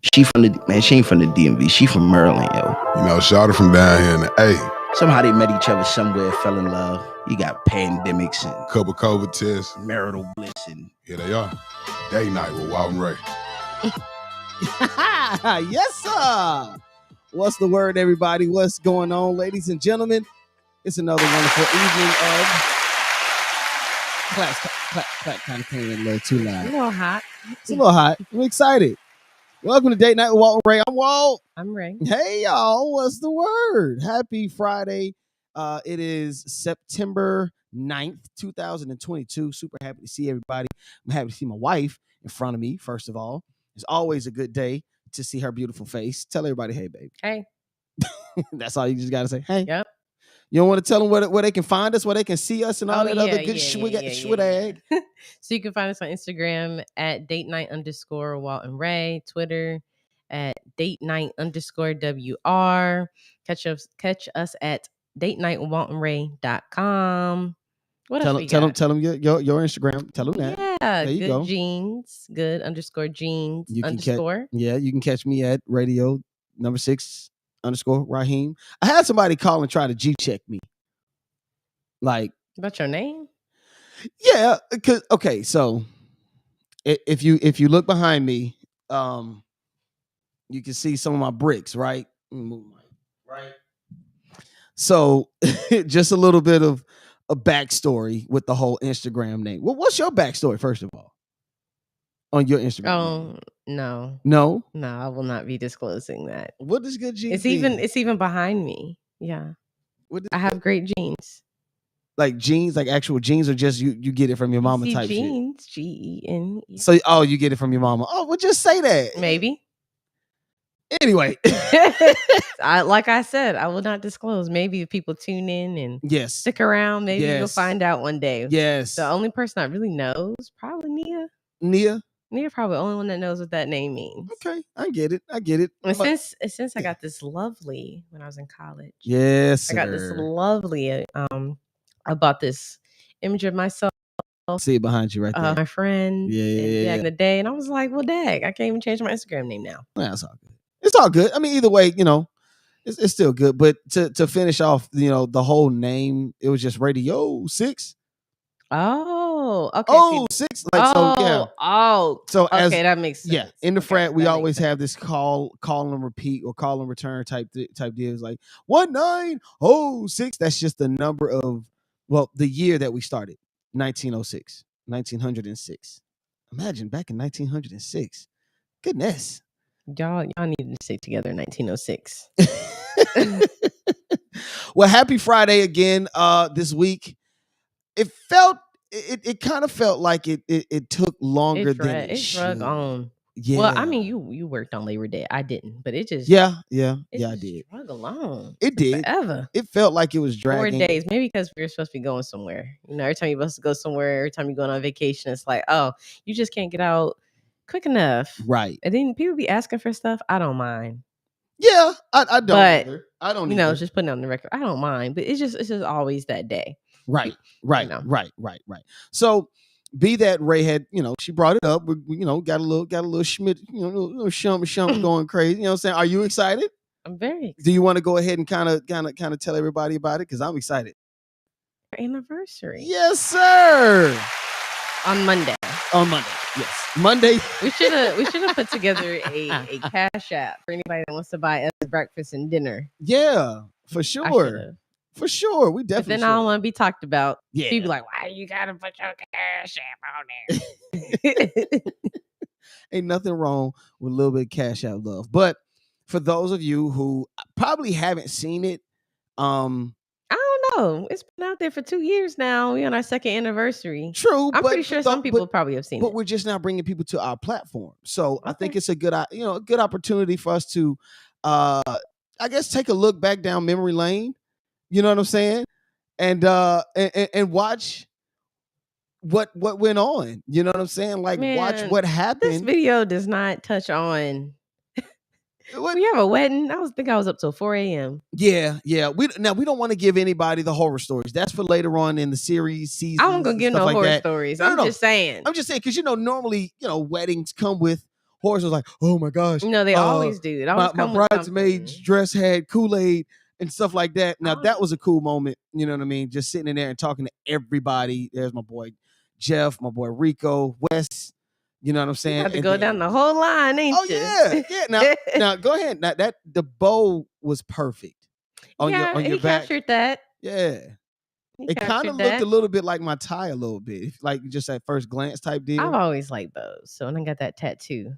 She from the man. She ain't from the DMV. She from Maryland, yo. You know, Shawty from down here in the A. Somehow they met each other somewhere, fell in love. You got pandemics and Couple COVID tests. marital bliss and Here they are. Date night with Walt and Rae. Yes, sir. What's the word, everybody? What's going on, ladies and gentlemen? It's another wonderful evening of clap. Kind of came in a little too loud. A little hot. It's a little hot. I'm excited. Welcome to Date Night with Walt and Rae. I'm Walt. I'm Rae. Hey, y'all. What's the word? Happy Friday. It is September 9th, 2022. Super happy to see everybody. I'm happy to see my wife in front of me, first of all. It's always a good day to see her beautiful face. Tell everybody, hey, baby. Hey. That's all you just got to say. Hey. Yep. You don't want to tell them where they can find us, where they can see us and all that other good swag. So you can find us on Instagram at DATENIGHT_Walt and Rae, Twitter at DATENIGHT_WR. Catch us at DATENIGHTWaltandRae.com. What else we got? Tell them your Instagram. Tell them that. Yeah, there you go. Jeans, good_jeans you underscore. You can catch me at radio number 6 _ Raheem. I had somebody call and try to G-check me. Like, about your name? Yeah, because okay, so if you look behind me, you can see some of my bricks, right? Right. So just a little bit of a backstory with the whole Instagram name. Well, what's your backstory, first of all, on your Instagram? Oh, no, I will not be disclosing that. What does good jeans? It's even behind me. Yeah, I have great jeans. Like jeans, like actual jeans, or just you get it from your mama type jeans, shit? GEN. So you get it from your mama. Oh, well, just say that. Maybe. Anyway, like I said, I will not disclose. Maybe if people tune in and stick around, maybe you'll find out one day. Yes. The only person I really knows, probably Nia. Nia probably the only one that knows what that name means. Okay, I get it. And since I got this lovely when I was in college. Yes, I got this lovely. I bought this image of myself. See it behind you right there. My friend. Yeah. Back in the day, and I was like, well, dang, I can't even change my Instagram name now. That's all good. It's all good. I mean, either way, it's still good. But to finish off, the whole name, it was just Radio 6. Oh, okay. Oh, 6. So okay, that makes sense. Yeah, in the frat, we always have this call and repeat or call and return type deals, like 1906. That's just the number of the year that we started, 1906. Imagine back in 1906. Goodness. Y'all need to stay together in 1906. Well, happy Friday again. This week, it kind of felt like it took longer than it drug on. Yeah. Well, I mean, you worked on Labor Day. I didn't, but it just I did. Drug along. It did forever. It felt like it was dragging. 4 days, maybe because we were supposed to be going somewhere. Every time you're supposed to go somewhere, every time you're going on vacation, it's like, oh, you just can't get out quick enough, right? And then people be asking for stuff. I don't mind. Yeah, I don't. Either. I don't. Just putting it on the record. I don't mind, but it's just always that day. Right. So, be that Rae had, she brought it up. We got a little schmidt, little shump going crazy. You know what I'm saying? Are you excited? I'm very excited. Do you want to go ahead and kind of tell everybody about it? Because I'm excited. Our anniversary. Yes, sir. On Monday. Yes. Monday. We should have put together a cash app for anybody that wants to buy us breakfast and dinner. Yeah, for sure. For sure. We definitely. But then I don't want to be talked about. Yeah. People like, why you gotta put your cash app on there? Ain't nothing wrong with a little bit of cash app love. But for those of you who probably haven't seen it, I don't know. It's been out there for 2 years now. We're on our second anniversary. True. I'm pretty sure some people probably have seen it. But we're just now bringing people to our platform. So I think it's a good opportunity for us to, I guess, take a look back down memory lane. You know what I'm saying? And watch what went on. You know what I'm saying? Like, watch what happened. This video does not touch on. We have a wedding. I was up till 4 a.m. Yeah. We don't want to give anybody the horror stories. That's for later on in the series season. I won't gonna give no horror stories. I'm just saying because normally weddings come with Horace was like, "Oh my gosh, No, they always do. It always my come with bridesmaid's something. dress had Kool-Aid and stuff like that." Now Oh. that was a cool moment. You know what I mean? Just sitting in there and talking to everybody. There's my boy Jeff, my boy Rico, Wes. You know what I'm saying? You have to And go then- down the whole line, ain't Oh you? yeah. Now go ahead. Now that the bow was perfect on yeah, your he back. captured that. Yeah. He It kind captured of looked that. a little bit like my tie a little bit, like just at first glance type deal. I've always liked those. So when I got that tattoo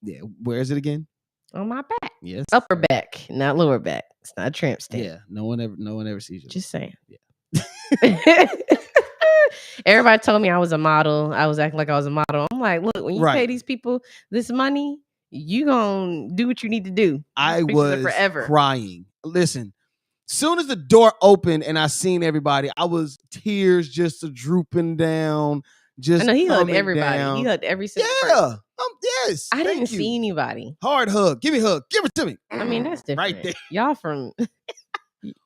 Yeah. Where is it again? on my back, Yes. upper back, not lower back. It's not a tramp stamp. Yeah. No one ever sees you. Just saying. Yeah. Everybody told me I was a model. I was acting like I was a model. I'm like, look, when you pay Right. these people this money, you gonna do what you need to do. I These pictures are was forever. crying. Listen, soon as the door opened and I seen everybody, I was tears just drooping down. Just I know he hugged coming everybody. down. He hugged every single person. Yes. I thank didn't you. see anybody. Hard hug. Give me a hug. Give it to me. I mean, that's different. Right there. Y'all from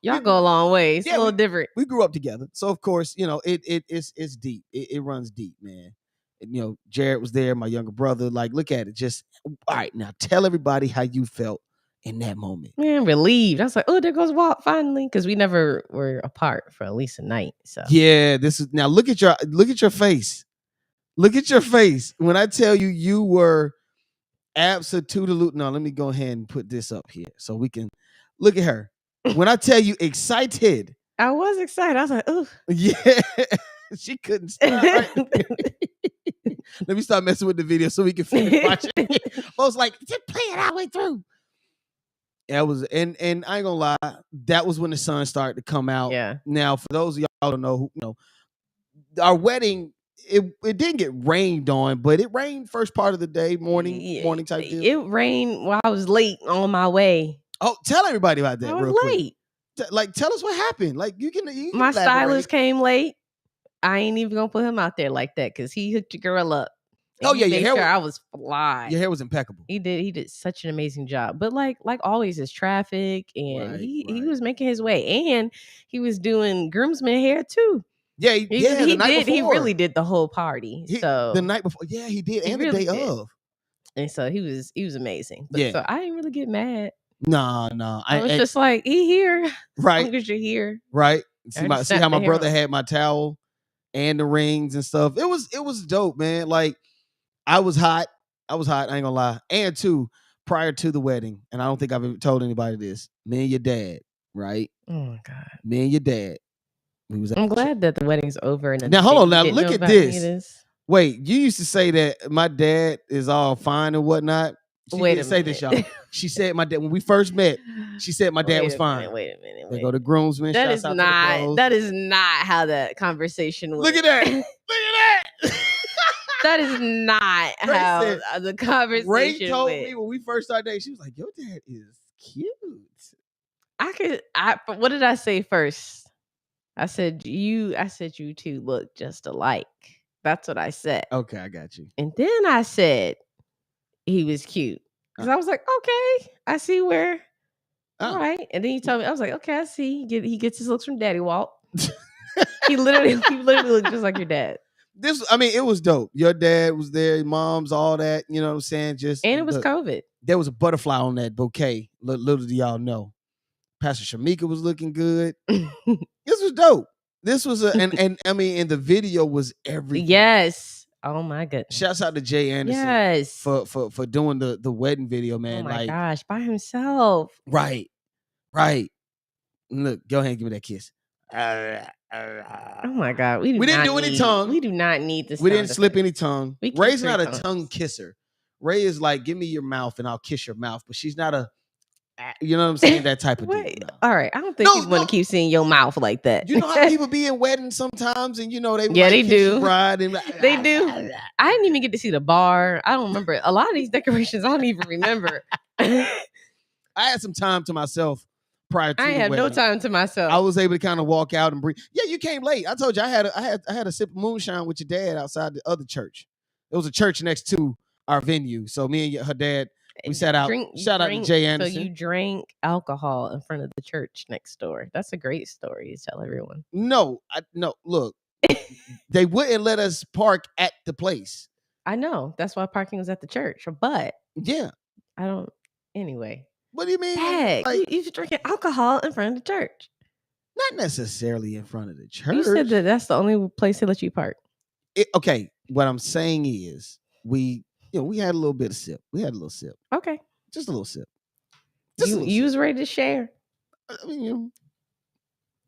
y'all go a long way. It's Yeah, a little different. We grew up together, so of course, you know it's deep. It runs deep, man. And, you know, Jared was there, my younger brother. Like, look at it. Just all right. Now, tell everybody how you felt in that moment. Man, relieved. I was like, oh, there goes Walt finally, because we never were apart for at least a night. So Yeah, this is now. Look at your face. Look at your face when I tell you you were absolutely. No, let me go ahead and put this up here so we can look at her. When I tell you excited, I was excited. I was like, oh, yeah, she couldn't stop. Right? Let me start messing with the video so we can finish watching. I was like, just play it all the way through. That was and I ain't gonna lie, that was when the sun started to come out. yeah. Now, for those of y'all who don't know, our wedding, it didn't get rained on, but it rained first part of the day, morning type deal. It rained while I was late on my way. Oh, tell everybody about that. I was real quick. late. Tell us what happened. Like you can My elaborate. stylist came late. I ain't even gonna put him out there like that because he hooked your girl up. And Oh, he yeah, your made hair sure was- I was fly. Your hair was impeccable. He did such an amazing job. But like always, it's traffic, and Right, he right. was making his way, and he was doing groomsman hair too. Yeah, He the night did. He before. really did the whole party. So the night before, yeah, he did, He and really the day did. of. and so he was amazing. But, Yeah. So I didn't really get mad. No, I was just like, he here. As right, long as you're here. right. I See just how snapped my the hair brother off. had my towel and the rings and stuff. It was dope, man. Like I was hot. I ain't gonna lie. And two, prior to the wedding, and I don't think I've ever told anybody this. Me and your dad, right? Oh my God. Me and your dad. We was. I'm glad that the wedding's over. And Now, hold on. you Now, didn't look know at about any of this. Wait, you used to say that my dad is all fine and whatnot. She Wait didn't a say this, y'all. minute. She said my dad when we first met. She said my dad was fine. Wait a minute. They go to groomsmen. That shouts is out to the not. bros. That is not how that conversation went. Look at that. Look at that. That is not Ray how said- the conversation Ray told went. me when we first started dating, she was like, "Your dad is cute." What did I say first? I said you two look just alike. That's what I said. Okay, I got you. And then I said he was cute. Because I was like, okay, I see where. All right. And then you told me, I was like, okay, I see. He gets his looks from Daddy Walt. he literally looked just like your dad. It was dope. Your dad was there, your mom's, all that. You know what I'm saying? And it was COVID. There was a butterfly on that bouquet. Little do y'all know. Pastor Shamika was looking good. This was dope. This was and the video was everything. Yes. Oh my goodness. Shouts out to Jay Anderson. Yes. For doing the wedding video, man. Oh my like, gosh, by himself. Right. Look, go ahead and give me that kiss. Oh my God. We didn't do any tongue. We do not need this. We didn't slip any tongue. We kiss Ray's 3 not a times. tongue kisser. Ray is like, give me your mouth and I'll kiss your mouth. But she's not you know what I'm saying? That type of deal. Wait, No. all right. I don't think people want to keep seeing your mouth like that. You know how people be in weddings sometimes, and they Yeah, they kiss do. your bride and They do. I didn't even get to see the bar. I don't remember a lot of these decorations. I don't even remember. I had some time to myself prior to I the had no wedding. time to myself. I was able to kind of walk out and breathe. Yeah, you came late. I told you I had a sip of moonshine with your dad outside the other church. There was a church next to our venue, so me and her dad, we sat out. Shout out to Jay Anderson. So you drank alcohol in front of the church next door. That's a great story to tell everyone. No. Look, they wouldn't let us park at the place. I know. That's why parking was at the church. But Yeah. I don't. Anyway. What do you mean? Dad, Like, you drinking alcohol in front of the church. not necessarily in front of the church. You said that that's the only place they let you park. Okay. What I'm saying is we had a little bit of sip. We had a little sip. Okay. Just a little sip. You was ready to share. I mean,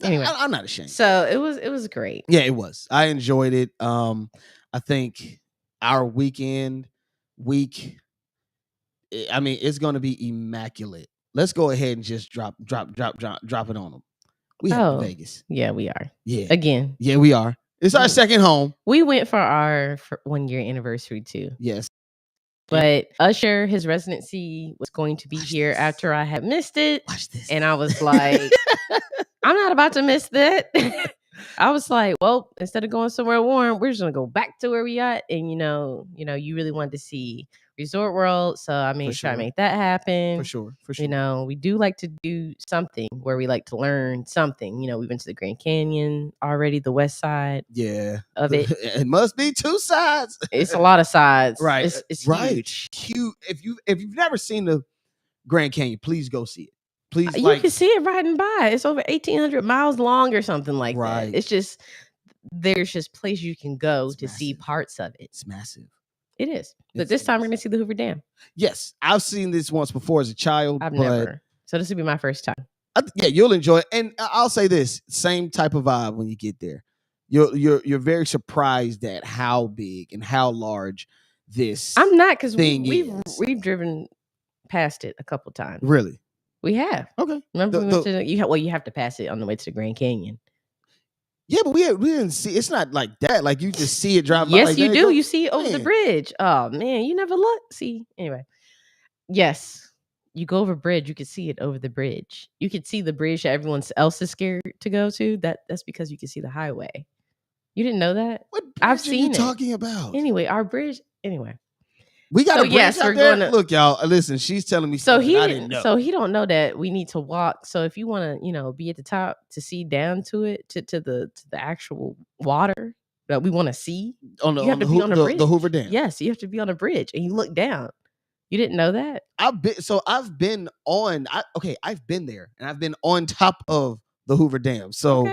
anyway, I'm not ashamed. So it was great. Yeah, it was. I enjoyed it. I think our week, I mean, it's going to be immaculate. Let's go ahead and just drop it on them. We have Vegas. Yeah, we are. Yeah. Again. Yeah, we are. It's our second home. We went for our 1 year anniversary too. Yes. But Usher, his residency was going to be here after I had missed it. Watch this. And I was like, I'm not about to miss that. I was like, well, instead of going somewhere warm, we're just gonna go back to where we at. And you really wanted to see Resort World, so I made sure I make that happen. For sure. We do like to do something where we like to learn something. We went to the Grand Canyon already, the west side. Yeah. Of it. It must be 2 sides. It's a lot of sides. Right. It's right. Huge. Cute. If you've never seen the Grand Canyon, please go see it. Please, you can see it riding by. It's over 1,800 miles long or something like right. that. It's just there's just places you can go to see parts of it. It's massive. It is. But this time we're going to see the Hoover Dam. Yes. I've seen this once before as a child. I've never. So this will be my first time. Yeah, you'll enjoy it. And I'll say this, same type of vibe when you get there. You're very surprised at how big and how large this I'm not, because we've driven past it a couple times. Really? We have. Okay. Remember we went to you have to pass it on the way to the Grand Canyon. Yeah, but we didn't see. It's not like that. Like you just see it drive by. Yes, like, you do. You see it over the bridge. Oh man, you never look. See, anyway. Yes, you go over a bridge. You can see it over the bridge. You can see the bridge that everyone else is scared to go to. That's because you can see the highway. You didn't know that? What bridge I've seen are you talking about? Anyway, our bridge. Anyway. We got a bridge out there. Look, y'all. Listen, she's telling me something I didn't know. So he don't know that we need to walk. So if you want to, be at the top to see down to it, to the actual water that we want to see, you have to be on a bridge. The Hoover Dam. Yes, you have to be on a bridge and you look down. You didn't know that? I've been there and I've been on top of the Hoover Dam. So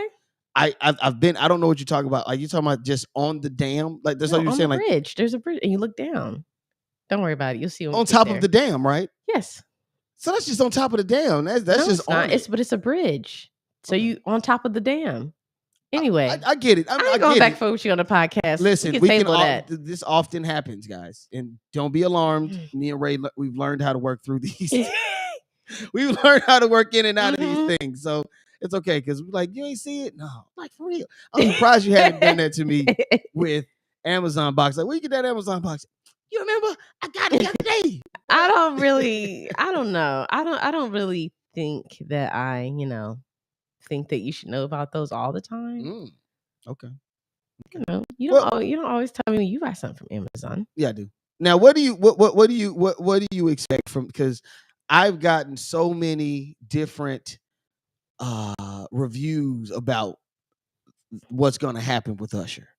I've been. I don't know what you're talking about. Are you talking about just on the dam? Like that's what you're saying. Like bridge. There's a bridge and you look down. Don't worry about it. You'll see on top of the dam, right? Yes. So that's just on top of the dam. That's just on it. But it's a bridge. So you on top of the dam. Anyway, I get it. I'm going back for you on the podcast. Listen, we can that. This often happens, guys, and don't be alarmed. Me and Ray, we've learned how to work through these. We've learned how to work in and out of these things, so it's okay. Because we're like, you ain't see it, no, like for real. I'm surprised you haven't done that to me with Amazon box. Like, where you get that Amazon box? You remember? I got it the other day. I don't know. I don't really think that think that you should know about those all the time. Okay. You don't always tell me when you buy something from Amazon. Yeah, I do. Now, what do you expect from? Because I've gotten so many different reviews about what's going to happen with Usher.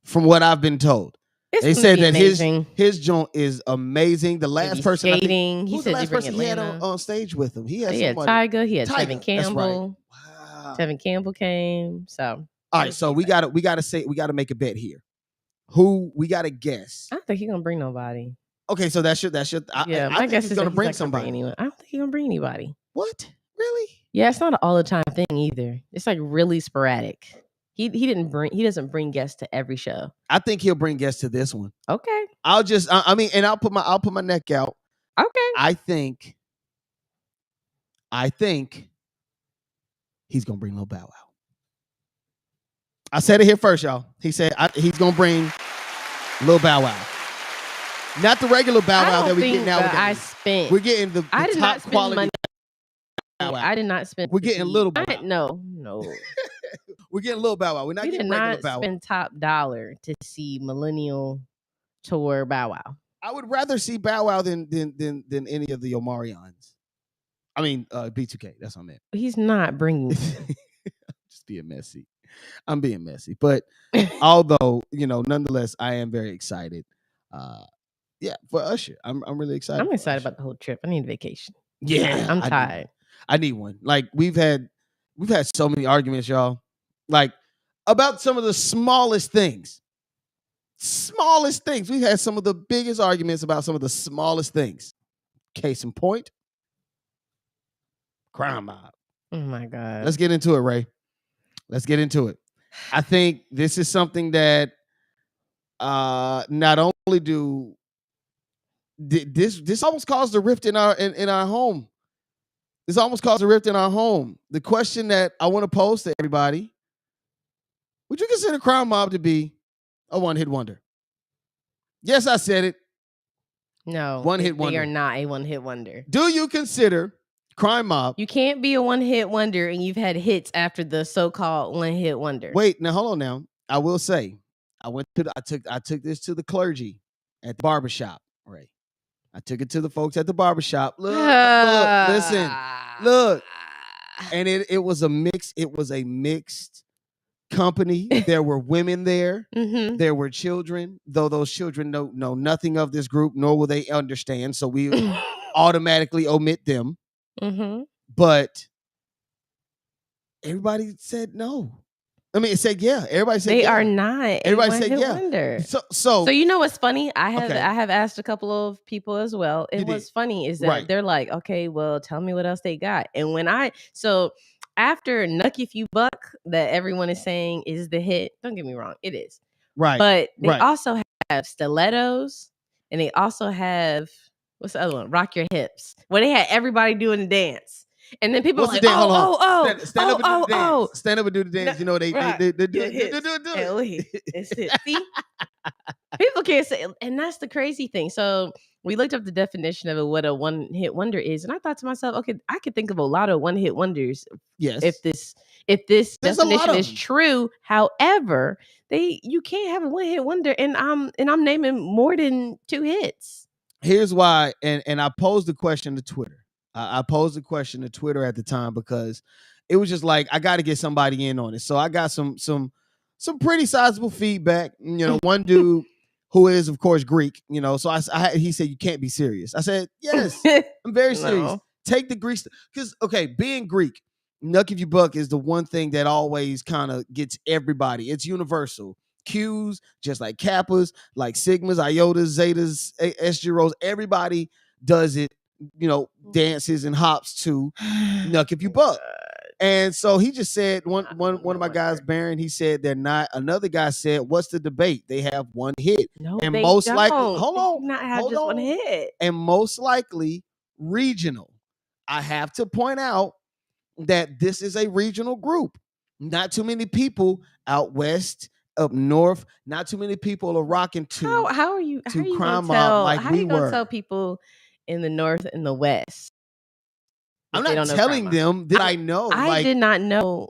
From what I've been told. They said that his joint is amazing. The last person skating. He said the last person he had on stage with him. He had Tiger. He had Tevin Campbell. Right. Wow. Tevin Campbell came. So all right. So we gotta make a bet here. Who we gotta guess? I don't think he's gonna bring nobody. Okay, so that's your. I guess he's gonna bring somebody. Anyone. I don't think he's gonna bring anybody. What? Really? Yeah, it's not an all the time thing either. It's like really sporadic. He doesn't bring guests to every show. I think he'll bring guests to this one. Okay. I'll put my neck out. Okay. I think he's gonna bring Lil Bow Wow. I said it here first, y'all. He said he's gonna bring Lil Bow Wow. Not the regular Bow Wow that we get now. We're getting the top quality. Money. I did not spend. We're getting Little Bow Wow. No. We're getting Lil Bow Wow. We're not getting regular Bow Wow. We did not spend top dollar to see Millennial Tour Bow Wow. I would rather see Bow Wow than any of the Omarions. I mean, B2K. That's what I meant. He's not bringing. Just being messy. I'm being messy, but although nonetheless, I am very excited. Yeah, for Usher, I'm really excited. I'm for excited Usher. about the whole trip. I need a vacation. Yeah, I'm tired. I need one. Like we've had so many arguments, y'all. Like about some of the smallest things. Smallest things. We've had some of the biggest arguments about some of the smallest things. Case in point, crime mob. Oh my God. Let's get into it, Ray. Let's get into it. I think this is something that not only do this almost caused a rift in our home. This almost caused a rift in our home. The question that I want to pose to everybody: would you consider crime mob to be a one-hit wonder? Yes, I said it. No, One-hit wonder. They are not a one-hit wonder. Do you consider crime mob? You can't be a one-hit wonder and you've had hits after the so-called one-hit wonder. Wait, now hold on. Now I will say, I took this to the clergy at the barbershop. Right, I took it to the folks at the barbershop. Look, listen, look, and it was a mix. It was a mixed company. There were women there. Mm-hmm. There were children, though those children know nothing of this group, nor will they understand. So we automatically omit them. Mm-hmm. But everybody said no. I mean, it said yeah. Everybody said they yeah. are not. Everybody said yeah. Wonder. So you know what's funny? I have Okay. I have asked a couple of people as well, and what's funny is that Right. they're like, okay, well, tell me what else they got. And when after Nuck If You Buck, that everyone is saying is the hit. Don't get me wrong, it is. Right. But they Right. also have Stilettos, and they also have what's the other one? Rock Your Hips, where they had everybody doing the dance. And then people are like, stand up and do the dance. Stand up and do the dance. You know, they do it. See? People can't say, and that's the crazy thing. So we looked up the definition of what a one-hit wonder is, and I thought to myself, okay, I could think of a lot of one-hit wonders. Yes. If this There's a lot definition of is them. true. However, you can't have a one-hit wonder, and I'm naming more than 2 hits. Here's why, and I posed the question to Twitter. I posed the question to Twitter at the time because it was just like I got to get somebody in on it. So I got some pretty sizable feedback. You know, one dude who is of course Greek. You know, so he said you can't be serious. I said yes, I'm very serious. No. Take the Greek because being Greek, Nuck If You Buck is the one thing that always kind of gets everybody. It's universal. Q's just like kappas, like sigmas, iotas, zetas, SGROs. Everybody does it. You know, dances and hops to Nuck If You Buck. And so he just said one of my guys, Baron, he said they're not. Another guy said, what's the debate? They have one hit. No, and they most don't. likely, hold on. They do not have hold just on. one hit. And most likely regional. I have to point out that this is a regional group. Not too many people out west, up north, not too many people are rocking to how are you crime gonna mob like how we are you gonna were. tell people in the north and the west? I'm not telling them that I know. I did not know.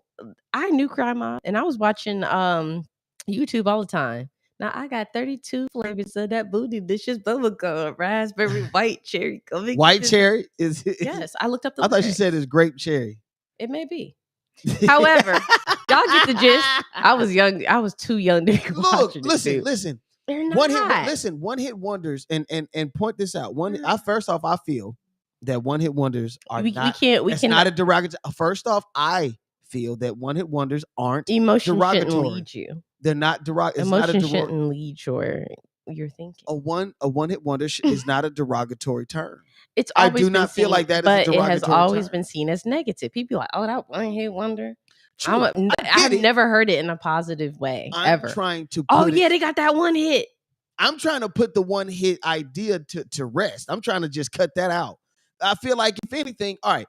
I knew crime mob, and I was watching YouTube all the time. Now I got 32 flavors of that booty delicious bubblegum, raspberry, white cherry. White cherry is yes. I looked up the. I thought she said it's grape cherry. It may be. However, y'all get the gist. I was young. I was too young to look. Listen. They're not. One hit wonders, and point this out. First off, I feel that one hit wonders are not. We can't. Not a derogatory. First off, I feel that one hit wonders aren't emotion derogatory. Shouldn't lead you. They're not derogatory. Emotion shouldn't lead your thinking. A one hit wonder is not a derogatory term. It's always I do not feel like that is a derogatory but it has always term. been seen as negative. People are like, oh, that one hit wonder. True. I've never heard it in a positive way. I'm trying to. They got that one hit. I'm trying to put the one hit idea to rest. I'm trying to just cut that out. I feel like if anything, all right,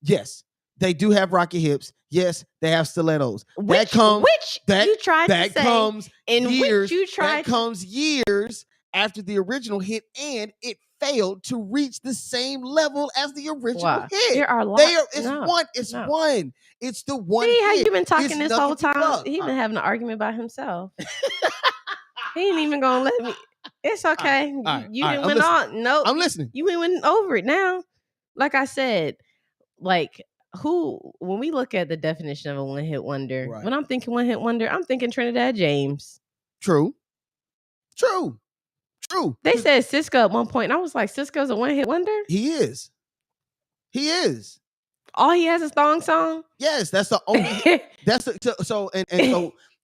yes, they do have rocky hips. Yes, they have stilettos. That comes years after the original hit, and it failed to reach the same level as the original hit. There are lots. It's one. It's the one. See how hit. you been talking It's this whole time? He been having an argument by himself. He ain't even gonna let me. It's okay. You didn't win on. No, I'm listening. You went over it now. Like I said, when we look at the definition of a one hit wonder, when I'm thinking one hit wonder, I'm thinking Trinidad James. True. True. They said Cisco at one point, and I was like, Cisco's a one-hit wonder? He is. He is. All he has is thong song? Yes, that's the only. That's the, so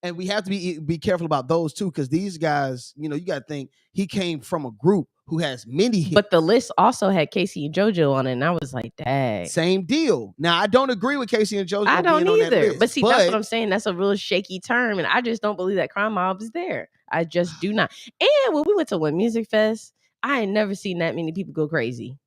and we have to be careful about those too, because these guys, you got to think he came from a group who has many hits. But the list also had Casey and JoJo on it, and I was like, dang. Same deal. Now I don't agree with Casey and JoJo. I don't being on that either. list, but see, that's what I'm saying. That's a real shaky term, and I just don't believe that Crime Mob is there. I just do not. And when we went to One Music Fest, I ain't never seen that many people go crazy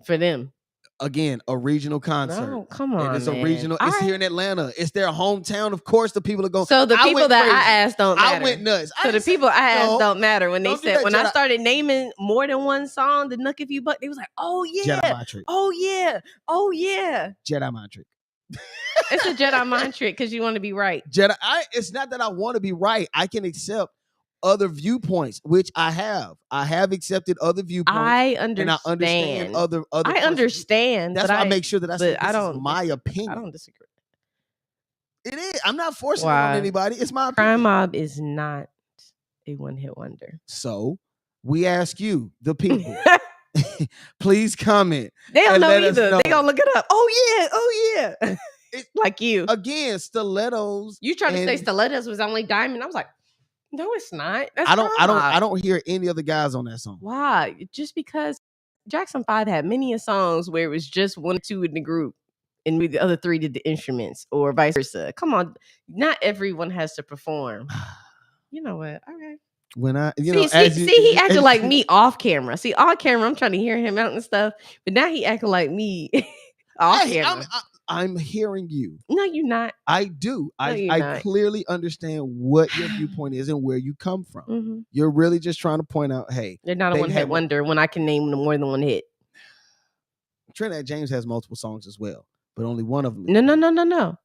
for them. Again, a regional concert. No, come on, and it's man. a regional. It's here in Atlanta. It's their hometown. Of course, the people are going. So the people that I asked don't matter. I went nuts. So the people I asked don't matter. When they said, when I Jedi. started naming more than one song, the Nuck If You Buck, they was like, oh yeah, Jedi mind trick. oh yeah, oh yeah. Jedi mind trick. It's a Jedi mind trick because you want to be right. Jedi. It's not that I want to be right. I can accept other viewpoints, which I have. I have accepted other viewpoints. I understand. And I understand other. I understand. That's why I make sure that I say I don't. Is my opinion. I don't disagree. It is. I'm not forcing it on anybody. It's my opinion. Crime Mob is not a one-hit wonder. So we ask you, the people, please comment. They don't know either. They gonna look it up. Oh yeah. It's like you again. Stilettos. You tried to say Stilettos was only Diamond. I was like, no, it's not. That's I don't hear any other guys on that song. Why? Just because Jackson 5 had many songs where it was just 1 or 2 in the group and the other 3 did the instruments or vice versa. Come on. Not everyone has to perform. You know what? All right. When I, he acted like me off camera. See, off camera, I'm trying to hear him out and stuff, but now he acting like me off camera. I'm hearing you. No, you're not. I do. I clearly understand what your viewpoint is and where you come from. Mm-hmm. You're really just trying to point out, hey, they're not a one-hit wonder when I can name more than one hit. Trinidad James has multiple songs as well, but only one of them. No.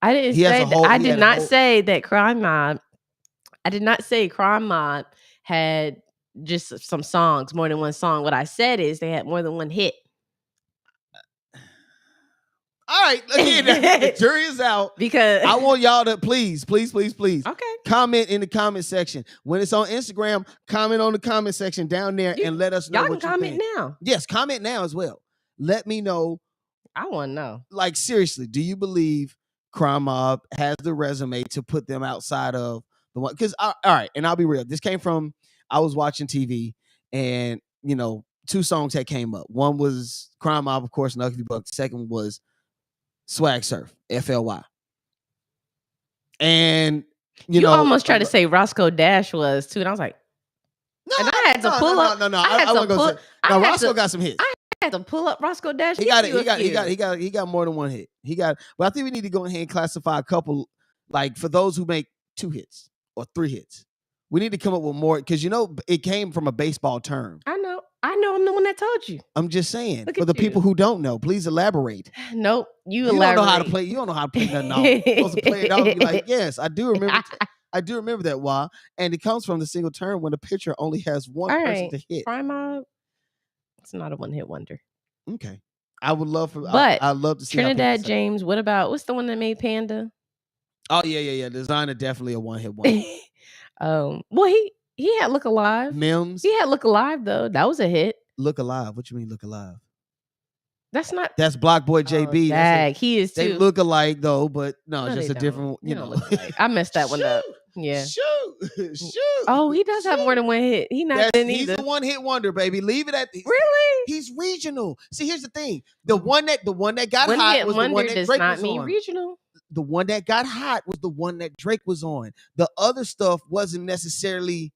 I didn't say that. I did not say that Crime Mob. I did not say Crime Mob had just some songs, more than one song. What I said is they had more than one hit. All right, again, the jury is out. Because I want y'all to please. Okay. Comment in the comment section. When it's on Instagram, comment on the comment section down there and let us know y'all what can you comment think. now. Yes, comment now as well. Let me know. I want to know. Like, seriously, do you believe Crime Mob has the resume to put them outside of the one? Because, all right, and I'll be real. This came from, I was watching TV and, 2 songs had came up. One was Crime Mob, of course, Nuck If You Buck. The second was Swag Surf, FLY. And you almost tried to say Roscoe Dash was too, and I was like, I had to pull up. No. I wasn't gonna say. No, Roscoe got some hits. I had to pull up Roscoe Dash. He got more than one hit. But I think we need to go ahead and classify a couple, like for those who make 2 hits or 3 hits. We need to come up with more because it came from a baseball term. I know. I'm the one that told you. I'm just saying. For the people who don't know, please elaborate. Nope. You elaborate. Don't know how to play. You don't know how to play nothing off. You're supposed to play it off and be like, yes, I do remember. I do remember that. Why? And it comes from the single term when the pitcher only has one person to hit. Crime Mob, it's not a one-hit wonder. Okay. I would love for, but I'd love to see Trinidad James. What's the one that made Panda? Oh yeah. Designer definitely a one-hit wonder. Well, he had Look Alive. Mims. He had Look Alive though. That was a hit. Look Alive. What you mean Look Alive? That's Block Boy JB. Dag, he is too. They look alike though, but no, it's just a different. I messed that one up. Yeah. Shoot. Oh, he does have more than one hit. He's a one-hit wonder, baby. Leave it at really. He's regional. See, here's the thing: the one that got one hot hit was the one that does Drake not was mean on. Regional. The one that got hot was the one that Drake was on. The other stuff wasn't necessarily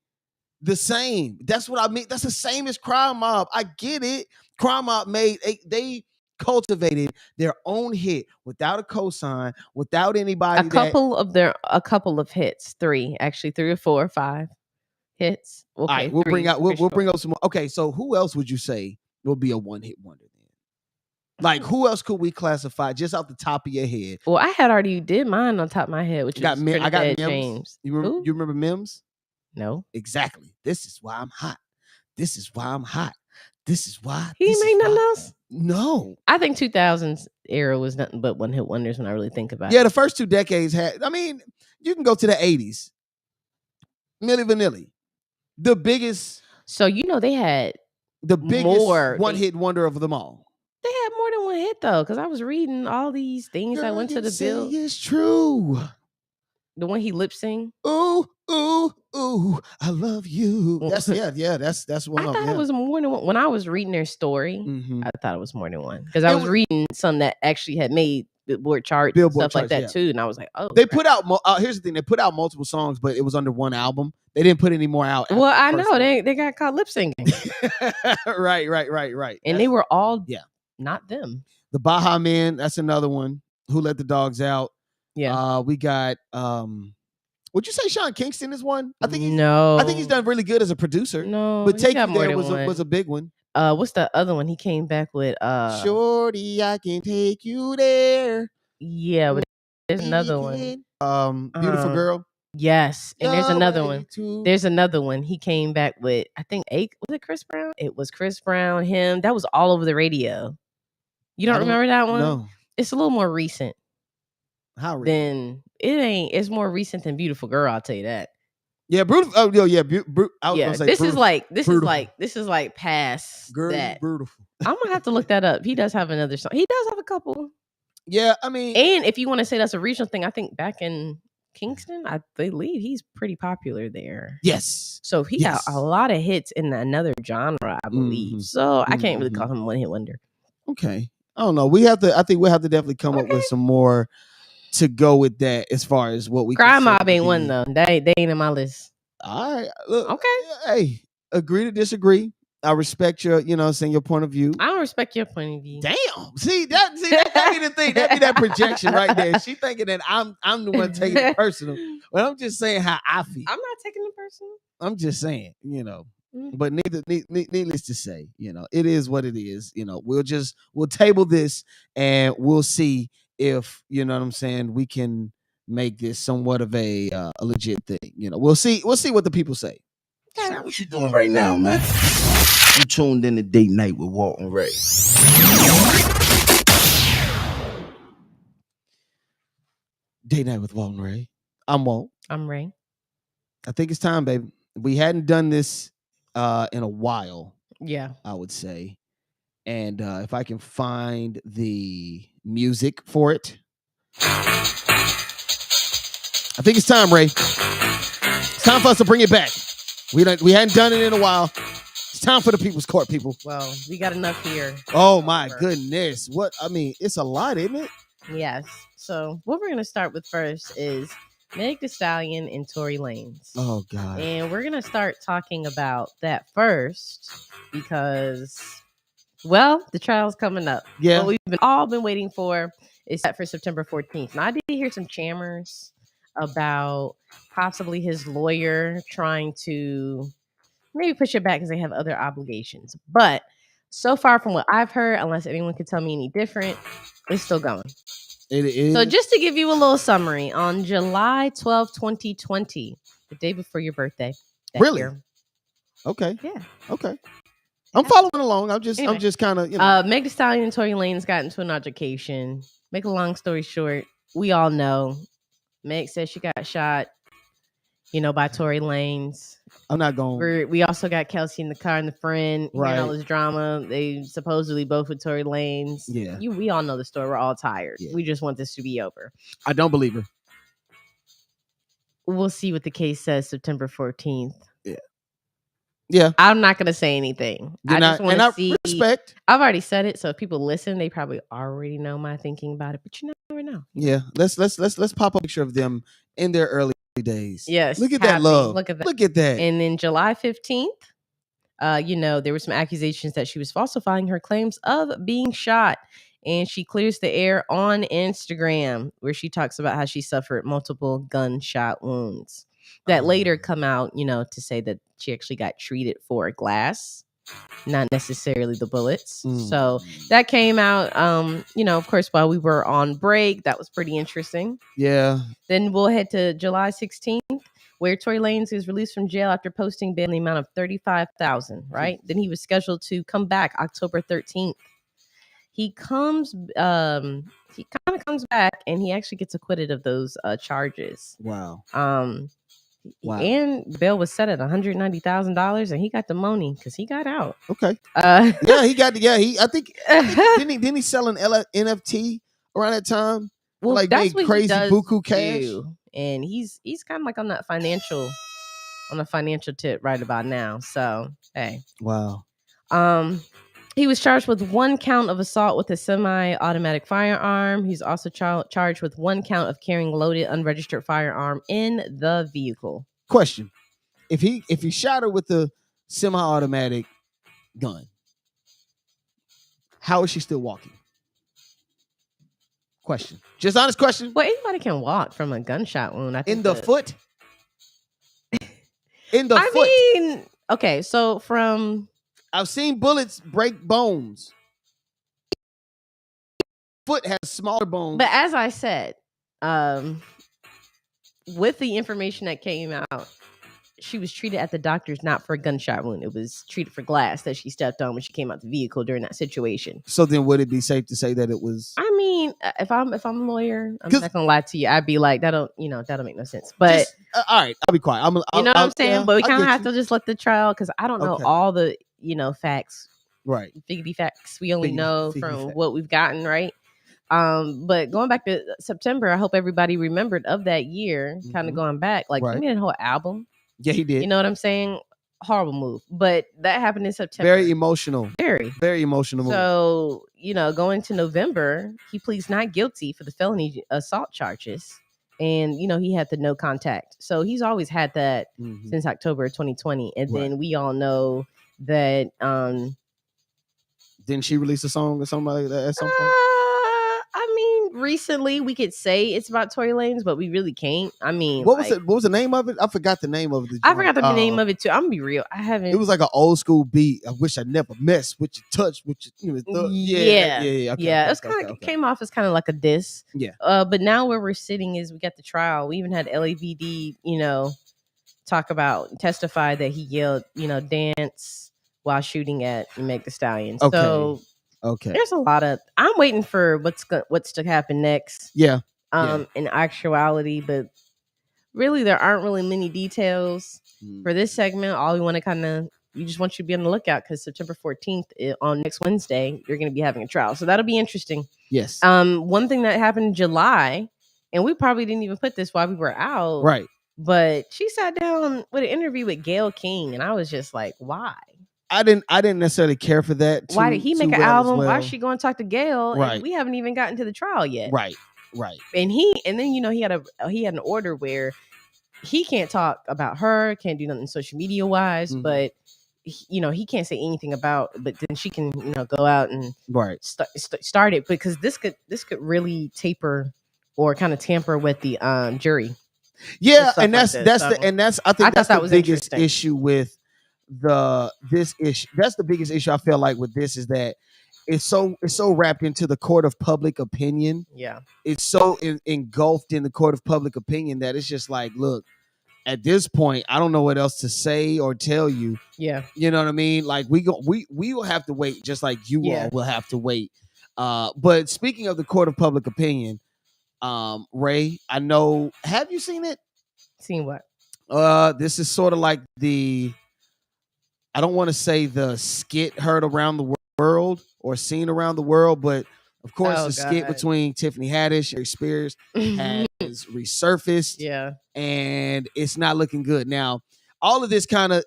the same. That's what I mean. That's the same as Crime Mob. I get it. Crime Mob they cultivated their own hit without a cosign, without anybody. A couple of hits, 3 or 4 or 5 hits. Okay, all right, we'll bring up some more. Okay, so who else would you say will be a one-hit wonder then? Like, who else could we classify just off the top of your head? Well, I had already did mine on top of my head, which I got Mims. James. You remember Mims? No. Exactly. This is why I'm hot. This is why I'm hot. This is why. He ain't make nothing else? No. I think 2000s era was nothing but one-hit wonders when I really think about it. Yeah, the first 2 decades had, you can go to the 80s. Milli Vanilli. The biggest So they had the biggest more. one-hit wonder of them all. They had more than one hit though, because I was reading all these things that went to the bill. It's true. The one he lip sing. Ooh, ooh, ooh, I love you. That's one I of them. thought it was more than one. When I was reading their story, Mhm. I thought it was more than one. Because I was reading some that actually had made Billboard charts and stuff like that too. And I was like, oh. They put out, here's the thing, they put out multiple songs, but it was under one album. They didn't put any more out. Well, I know. They got caught lip singing. Right. And they were all not them. The Baha Men, that's another one. Who Let the Dogs Out. Yeah. We got would you say Sean Kingston is one? I think he's done really good as a producer. No, but Take You There was a big one. What's the other one he came back with? Shorty, I can take you there. Yeah, but there's another one. Beautiful Girl. Yes, and there's another one. There's another one he came back with. I think was it Chris Brown? It was Chris Brown. Him. That was all over the radio. You don't remember that one? No. It's a little more recent. How recent? Then it ain't. It's more recent than Beautiful Girl. I'll tell you that. Yeah, brutal. Oh, yeah. This is like past Girl, that. Brutal. I'm gonna have to look that up. He does have another song. He does have a couple. Yeah, I mean, and if you want to say that's a regional thing, I think back in Kingston, I believe he's pretty popular there. Yes. So he got a lot of hits in another genre, I believe. Mm-hmm. So I can't really call him a one-hit wonder. Okay. I don't know. I think we'll have to definitely come up with some more to go with that as far as what we Crime Mob ain't one though. They ain't in my list. All right. Look, okay. Hey, agree to disagree. I respect your, saying your point of view. I don't respect your point of view. Damn. See that be the thing. That be that projection right there. She thinking that I'm the one taking it personal. But I'm just saying how I feel. I'm not taking it personal. I'm just saying, But needless to say, it is what it is. We'll table this and we'll see if, you know what I'm saying, we can make this somewhat of a legit thing. We'll see what the people say. What you doing right now, man? You tuned in to Date Night with Walt and Rae. Date Night with Walt and Rae. I'm Walt. I'm Rae. I think it's time, baby. We hadn't done this in a while. Yeah. I would say. And if I can find the music for it. I think it's time, Rae. It's time for us to bring it back. We hadn't done it in a while. It's time for the People's Court, people. Well, we got enough here. Oh my goodness. It's a lot, isn't it? Yes. So what we're going to start with first is Meg Thee Stallion and Tory Lanez. Oh God. And we're going to start talking about that first because, well, the trial's coming up. Yeah. What we've all been waiting for is set for September 14th. Now, I did hear some chammers about possibly his lawyer trying to maybe push it back because they have other obligations. But so far from what I've heard, unless anyone can tell me any different, it's still going. It is. So just to give you a little summary, on July 12, 2020, the day before your birthday. Really? Year, okay. Yeah. Okay. I'm following along. I'm just kind of, Meg Thee Stallion and Tory Lanez got into an altercation. Make a long story short, we all know Meg said she got shot, by Tory Lanez. I'm not going. We also got Kelsey in the car and the friend. Right. All this drama. They supposedly both with Tory Lanez. Yeah. We all know the story. We're all tired. Yeah. We just want this to be over. I don't believe her. We'll see what the case says September 14th. Yeah. Yeah. I'm not going to say anything. I just want to see. Respect. I've already said it. So if people listen, they probably already know my thinking about it. But you never know. Yeah. Let's pop a picture of them in their early days. Yes. Look at that love. Look at that. Look at that. And then July 15th, there were some accusations that she was falsifying her claims of being shot. And she clears the air on Instagram where she talks about how she suffered multiple gunshot wounds that later come out, to say that she actually got treated for glass, not necessarily the bullets. So that came out, of course, while we were on break. That was pretty interesting. Yeah. Then we'll head to July 16th, where Tory Lanez is released from jail after posting bail in the amount of $35,000, right? Then he was scheduled to come back October 13th. He kind of comes back and he actually gets acquitted of those charges. Wow. Wow. And bail was set at $190,000, and he got the money because he got out. Okay. Yeah, he got. Yeah, I think didn't he sell an NFT around that time? Well, like that's made what crazy he does buku cash. do. And he's kind of like on the financial tip right about now. So hey, wow. He was charged with 1 count of assault with a semi-automatic firearm. He's also charged with 1 count of carrying loaded, unregistered firearm in the vehicle. Question: If he shot her with the semi-automatic gun, how is she still walking? Question. Just honest question. Well, anybody can walk from a gunshot wound. I think In the foot. In the foot. I mean, okay, so I've seen bullets break bones. Foot has smaller bones. But as I said, with the information that came out, she was treated at the doctor's not for a gunshot wound. It was treated for glass that she stepped on when she came out the vehicle during that situation. So then would it be safe to say that it was? I mean, if I'm a lawyer, I'm not gonna lie to you. I'd be like, that'll make no sense. But all right, I'll be quiet. You know what I'm saying? Yeah, but we I kind of get have you. to just let the trial, because I don't know Okay. all the facts. Right. Figgity facts. We only know Figgity from facts. what we've gotten, right? But going back to September, I hope everybody remembered of that year, kind of going back. Like, Right. he made a whole album. Yeah, he did. You know what I'm saying? Horrible move. But that happened in September. Very emotional. Very. Very emotional move. So, going to November, he pleads not guilty for the felony assault charges. And, he had the no contact. So he's always had that since October of 2020. And then we all know that Didn't she release a song or something like that at some point? I mean, recently we could say it's about Tory Lanez, but we really can't. I mean, What was it? What was the name of it? I forgot the name of it. I forgot the name of it too. I'm gonna be real. I haven't. It was like an old school beat. I wish I never messed with your touch, with your, Yeah. Okay, It was kind of came off as kind of like a diss. Yeah. But now where we're sitting is we got the trial. We even had LAVD, testify that he yelled, dance while shooting at Meg Thee Stallion. Okay. So there's a lot of. I'm waiting for what's to happen next. Yeah. In actuality, but really there aren't really many details for this segment. All we want to we just want you to be on the lookout, because September 14th on next Wednesday, you're going to be having a trial. So that'll be interesting. Yes. One thing that happened in July, and we probably didn't even put this while we were out. Right. But she sat down with an interview with Gayle King, and I was just like, why? I didn't necessarily care for that. Why did he make an album? Why is she going to talk to Gayle? Right. And we haven't even gotten to the trial yet. Right. And then he had an order where he can't talk about her, can't do nothing social media wise, but he can't say anything about. But then she can go out and start it, because this could really taper or kind of tamper with the jury. Yeah, and I think that's the biggest issue with this issue. That's the biggest issue I feel like with this, is that it's so wrapped into the court of public opinion. Yeah, it's so engulfed in the court of public opinion that it's just like, look, at this point, I don't know what else to say or tell you. Yeah, you know what I mean. Like we will have to wait, just like you all will have to wait. But speaking of the court of public opinion, Ray, I know. Have you seen it? Seen what? This is sort of like I don't want to say the skit heard around the world or seen around the world, but of course the skit between Tiffany Haddish and Aries Spears has resurfaced. Yeah. And it's not looking good. Now, all of this kind of,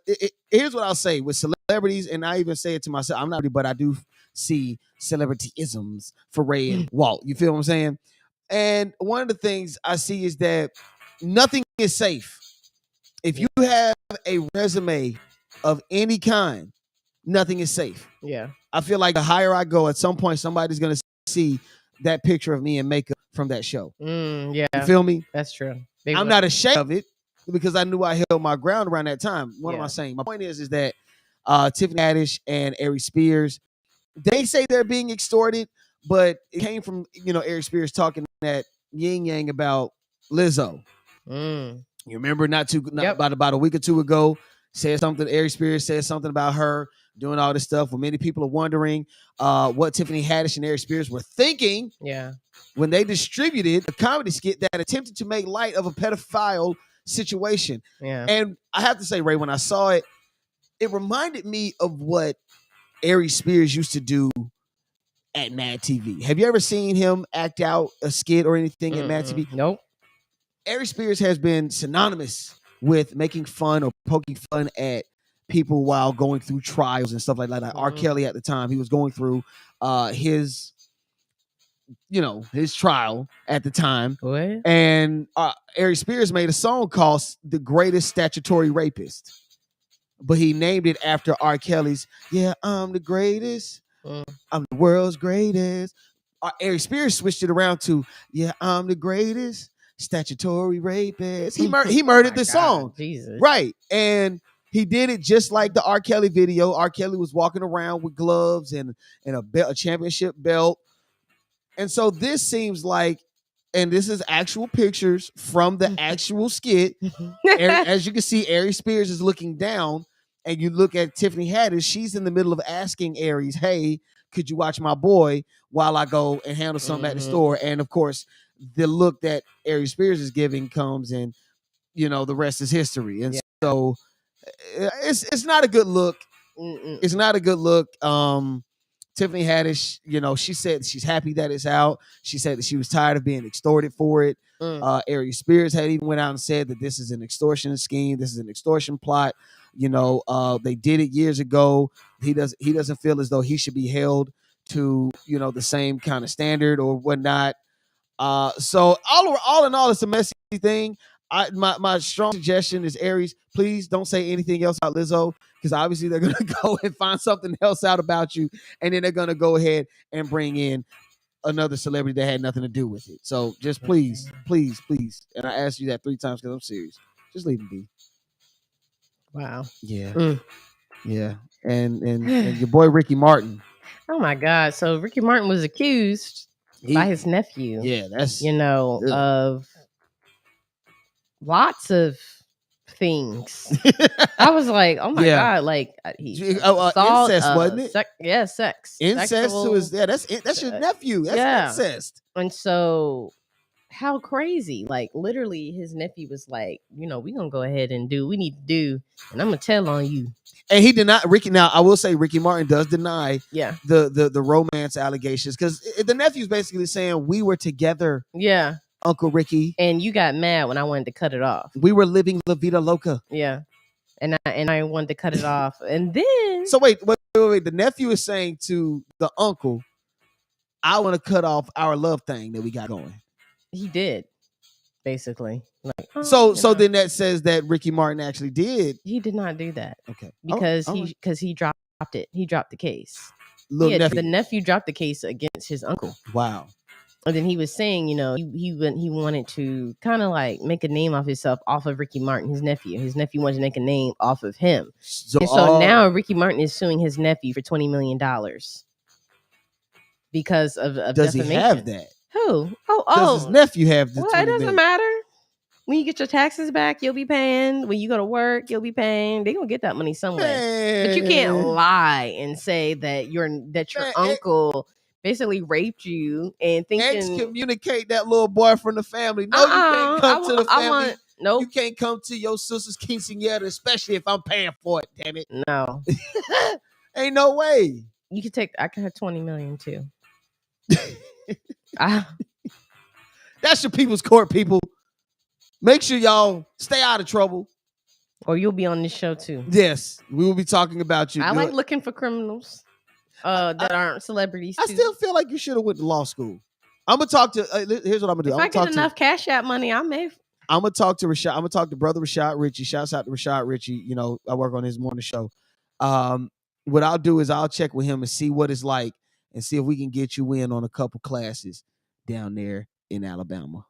here's what I'll say with celebrities, and I even say it to myself, I'm not, but I do see celebrity-isms for Ray and Walt. You feel what I'm saying? And one of the things I see is that nothing is safe. If you have a resume of any kind, nothing is safe. Yeah. I feel like the higher I go, at some point, somebody's going to see that picture of me in makeup from that show. Yeah. You feel me? That's true. I'm not ashamed of it, because I knew I held my ground around that time. What am I saying? My point is that Tiffany Haddish and Aries Spears, they say they're being extorted, but it came from, Aries Spears talking that yin yang about Lizzo. You remember about a week or two ago, Aries Spears said something about her doing all this stuff. Well, many people are wondering what Tiffany Haddish and Aries Spears were thinking when they distributed a comedy skit that attempted to make light of a pedophile situation. Yeah. And I have to say, Ray, when I saw it, it reminded me of what Ari Spears used to do at Mad TV. Have you ever seen him act out a skit or anything at Mad TV? Nope. Ari Spears has been synonymous with making fun or poking fun at people while going through trials and stuff like that. Like R. Kelly at the time, he was going through his trial at the time. What? And Ari Spears made a song called "The Greatest Statutory Rapist," but he named it after R. Kelly's "Yeah, I'm the greatest. I'm the world's greatest." Ari Spears switched it around to "Yeah, I'm the greatest statutory rapist." He murdered the song. Jesus. Right. And he did it just like the R. Kelly video. R. Kelly was walking around with gloves and a championship belt. And so this seems like, and this is actual pictures from the actual skit. As you can see, Ari Spears is looking down, and you look at Tiffany Haddish. She's in the middle of asking Aries, "Hey, could you watch my boy while I go and handle something at the store?" And of course, the look that Ari Spears is giving comes, and the rest is history. And so it's not a good look. It's not a good look. Tiffany Haddish, she said she's happy that it's out. She said that she was tired of being extorted for it. Ari Spears had even went out and said that this is an extortion scheme. This is an extortion plot. They did it years ago. He doesn't feel as though he should be held to, the same kind of standard or whatnot. So all in all, it's a messy thing. My strong suggestion is, Aries, please don't say anything else about Lizzo, because obviously they're going to go and find something else out about you, and then they're going to go ahead and bring in another celebrity that had nothing to do with it. So just please, and I asked you that 3 times because I'm serious, just leave him be. Wow. Yeah. Yeah. And your boy Ricky Martin. Oh my God. So Ricky Martin was accused by his nephew. Yeah, that's of lots of things. I was like, oh my God, like assault, incest, wasn't it? Sex. Incest sexual, that's your nephew. That's incest. And so how crazy. Like literally his nephew was like, we're gonna go ahead and do what we need to do, and I'm gonna tell on you. And he did not, Ricky. Now I will say Ricky Martin does deny the romance allegations, because the nephew's basically saying, we were together. Yeah. Uncle Ricky. And you got mad when I wanted to cut it off. We were living La Vida Loca. Yeah. And I wanted to cut it off. And then So wait. The nephew is saying to the uncle, I want to cut off our love thing that we got going. He did, basically. Like, so then that says that Ricky Martin actually did. He did not do that. Okay. Because he dropped it. He dropped the case. Nephew. The nephew dropped the case against his uncle. Wow. And then he was saying, he wanted to kind of like make a name of himself off of Ricky Martin, his nephew. His nephew wanted to make a name off of him. So now Ricky Martin is suing his nephew for $20 million because of does defamation. He have that? Who? Does his nephew have the? Well, it doesn't matter. When you get your taxes back, you'll be paying. When you go to work, you'll be paying. They're gonna get that money somewhere. Man. But you can't lie and say that your uncle basically raped you and thinking excommunicate that little boy from the family. No, you can't come to the family. Nope. You can't come to your sister's quinceañera, especially if I'm paying for it. Damn it. No. Ain't no way. You can I can have 20 million too. That's your people's court, people. Make sure y'all stay out of trouble. Or you'll be on this show too. Yes, we will be talking about you. I like looking for criminals that aren't celebrities too. I still feel like you should have went to law school. I'm gonna talk to. Here's what I'm gonna do. If I get enough Cash App money, I may. I'm gonna talk to Rashad. I'm gonna talk to brother Rashad Ritchie. Shouts out to Rashad Ritchie. I work on his morning show. What I'll do is I'll check with him and see what it's like, and see if we can get you in on a couple classes down there in Alabama.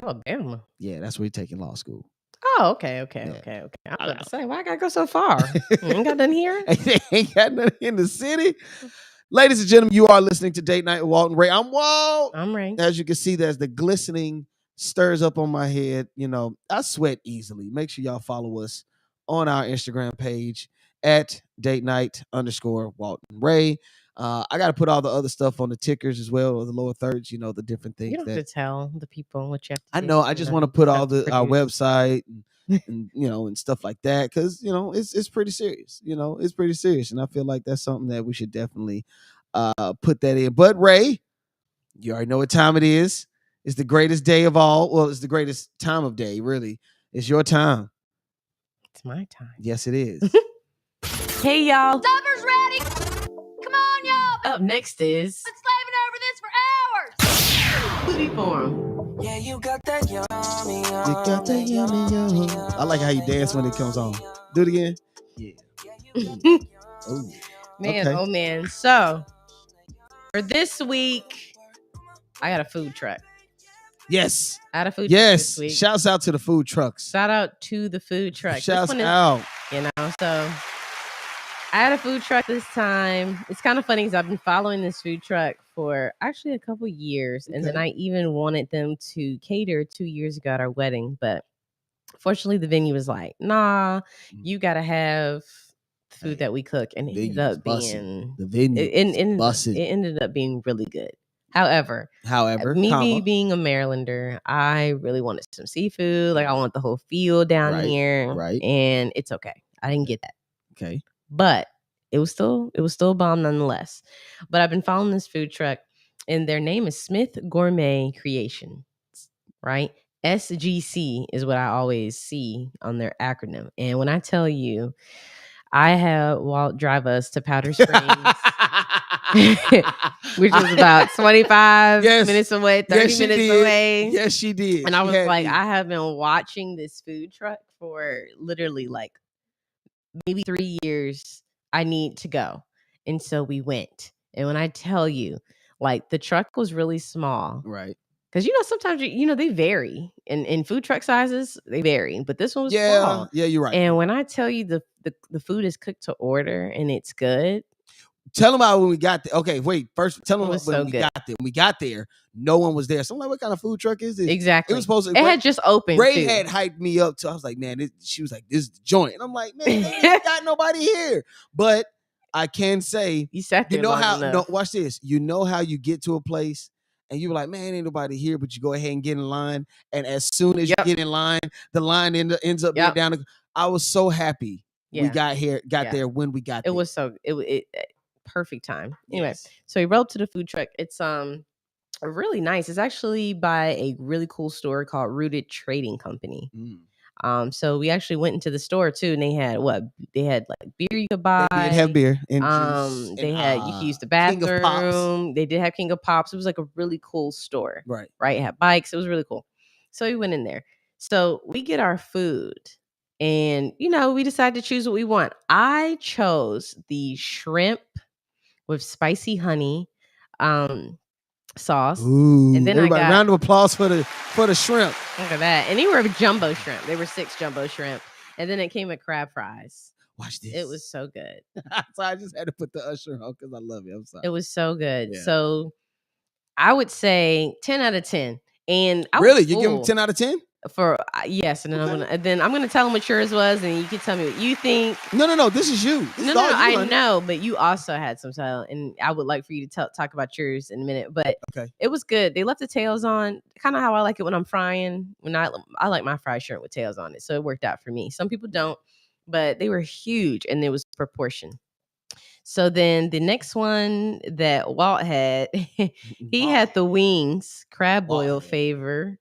Alabama. Yeah, that's where you're taking law school. Oh, okay. I was about to say, why I gotta go so far? Ain't got nothing here. Ain't got nothing in the city. Ladies and gentlemen, you are listening to Date Night with Walt and Rae. I'm Walt. I'm Rae. As you can see, there's the glistening stirs up on my head. I sweat easily. Make sure y'all follow us on our Instagram page at DATENIGHT_Walt and Rae. I got to put all the other stuff on the tickers as well, or the lower thirds. The different things You don't that have to tell the people what you have to I do. know. I just want to put all stuff the our produced. website and and stuff like that, because it's pretty serious. It's pretty serious, and I feel like that's something that we should definitely put that in. But Ray, you already know what time it is. It's the greatest day of all. Well, it's the greatest time of day, really. It's your time. It's my time. Yes, it is. Hey, y'all. Supper's ready. Come on, y'all. Up next is Been slaving over this for hours. Booty Forum. Yeah, you got that yummy, You got that yummy, yum. I like how you dance when it comes on. Do it again. Yeah. Oh, Man, okay. oh man. So for this week, I got a food truck. Yes. I had a food truck Yes. this week. Shouts out to the food trucks. Shout out to the food truck. Shouts This one is, out. so I had a food truck this time. It's kind of funny because I've been following this food truck for actually a couple years. And then Okay. I even wanted them to cater 2 years ago at our wedding. But fortunately, the venue was like, nah, you got to have food that we cook. And it ended Venue was up bussin'. being, The venue it was bussin'. ended up being really good. However, me comma, being a Marylander, I really wanted some seafood. Like I want the whole field down Right, here. right. And it's okay. I didn't get that. okay. But it was still bomb nonetheless. But I've been following this food truck, and their name is Smith Gourmet Creations, right? SGC is what I always see on their acronym. And when I tell you, I had Walt drive us to Powder Springs, which was about 25 Yes. minutes away, 30 Yes, she minutes did. away. Yes, she did. And I She was had like, me. I have been watching this food truck for literally like maybe 3 years. I need to go. And so we went. And when I tell you, like the truck was really small. Right. Because sometimes they vary. In food truck sizes, they vary. But this one was Yeah. small. Yeah, you're right. And when I tell you the food is cooked to order and it's good. Tell them about when we got there. Okay, wait. First, tell them It was when so we good. got there. When we got there, no one was there. So I'm like, what kind of food truck is this? Exactly. It was supposed to. It had just opened. Ray too. had hyped me up to. I was like, man, she was like, this is the joint. And I'm like, man, they ain't got nobody here. But I can say, You sat there. you know long how? enough. No, watch this. You know how you get to a place and you were like, man, ain't nobody here, but you go ahead and get in line. And as soon as Yep. you get in line, the line ends up being Yep. down. I was so happy we Yeah. got Yeah. there when we got It there. was so it perfect time. Anyway, Yes. so we rolled to the food truck. It's really nice. It's actually by a really cool store called Rooted Trading Company. Mm. So we actually went into the store too, and they had like beer you could buy. They did have beer and juice. They and, had you could use the King of Pops. bathroom. They did have King of Pops. It was like a really cool store. Right. Right. It had bikes. It was really cool. So we went in there. So we get our food. And, we decided to choose what we want. I chose the shrimp with spicy honey sauce. Ooh, And then everybody, I got, round of applause for the shrimp. look at that. And they were jumbo shrimp. They were 6 jumbo shrimp. And then it came with crab fries. Watch this. It was so good. So I just had to put the usher on because I love it. I'm sorry. It was so good. Yeah. So I would say 10 out of 10. And I Really? was You give them full 10 out of 10? for yes, and then I'm gonna tell them what yours was, and you can tell me what you think. No. This is you. This is all you, I honey. know, but you also had some style, and I would like for you to talk about yours in a minute. But Okay. It was good. They left the tails on, kind of how I like it when I'm frying. When I like my fried shrimp with tails on it, so it worked out for me. Some people don't, but they were huge, and it was proportion. So then the next one that Walt had, he had the wings, crab boil flavored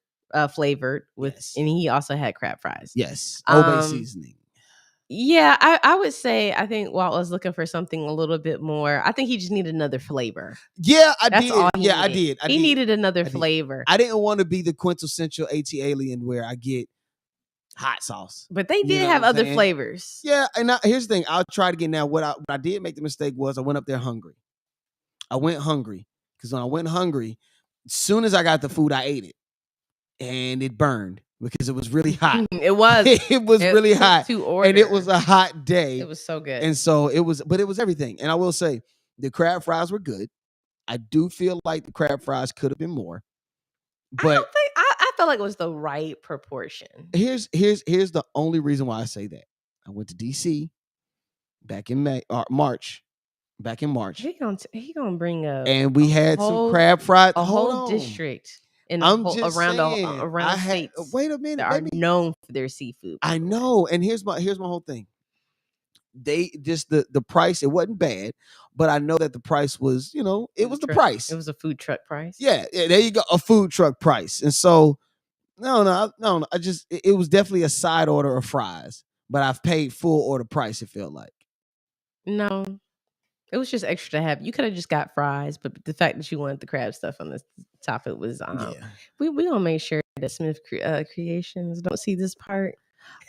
with, Yes. and he also had crab fries. Yes. Obey seasoning. Yeah, I would say I think Walt was looking for something a little bit more. I think he just needed another flavor. Yeah, I That's did. all he Yeah, needed. I He did. needed another did. flavor. I didn't want to be the quintessential AT alien where I get hot sauce. But they You did know have what I'm other saying? flavors. Yeah, and here's the thing. I'll try to get now. What I did make the mistake was I went up there hungry. I went hungry because when I went hungry, as soon as I got the food, I ate it, and it burned because it was really hot. It was. It was really took hot, to order. and it was a hot day. It was so good. And so it was, but it was everything. And I will say the crab fries were good. I do feel like the crab fries could have been more. But I felt like it was the right proportion. here's the only reason why I say that. I went to DC back in March, back in March. He gonna bring up, And we had some crab fried. a Hold whole on. district in I'm the whole, just around saying, around states wait a minute, that are baby. known for their seafood. I know. And here's my whole thing. They just the price, it wasn't bad, but I know that the price was, it was the price. It was a food truck price. Yeah, there you go, a food truck price. And so no, I just it was definitely a side order of fries, but I've paid full order price, it felt like. No, it was just extra to have. You could have just got fries, but the fact that you wanted the crab stuff on the top, it was we gonna make sure that Smith Creations don't see this part.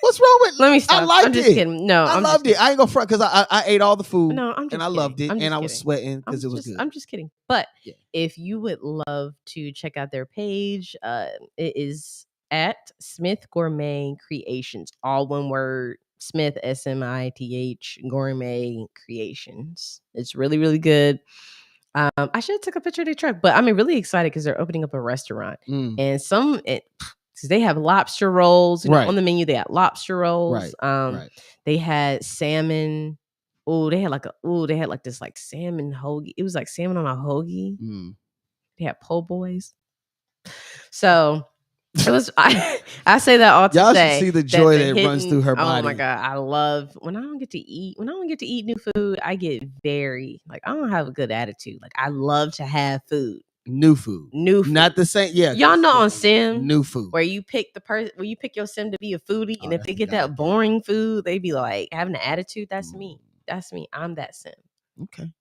What's wrong with? Let me stop. I liked I'm just it. kidding. No, I loved it. I ain't gonna front because I ate all the food. No, I'm just and I kidding. loved it, I'm just and I was kidding. sweating because it was good. I'm just kidding. But if you would love to check out their page, it is at Smith Gourmet Creations, all one word. Smith, SMITH, Gourmet Creations. It's really, really good. I should have took a picture of their truck, but I'm really excited because they're opening up a restaurant, and they have lobster rolls on the menu. They had lobster rolls. They had salmon. They had like this like salmon hoagie. It was like salmon on a hoagie. They had po' boys. So it was. I say that all to y'all say should see the joy that runs through her body. Oh my god, I love when I don't get to eat. When I don't get to eat new food, I get very I don't have a good attitude. Like I love to have food. New food, not the same. Yeah, y'all know on Sim, new food where you pick where you pick your Sim to be a foodie, and if they get that boring food, they be like having an attitude. That's me. That's me. I'm that Sim. Okay.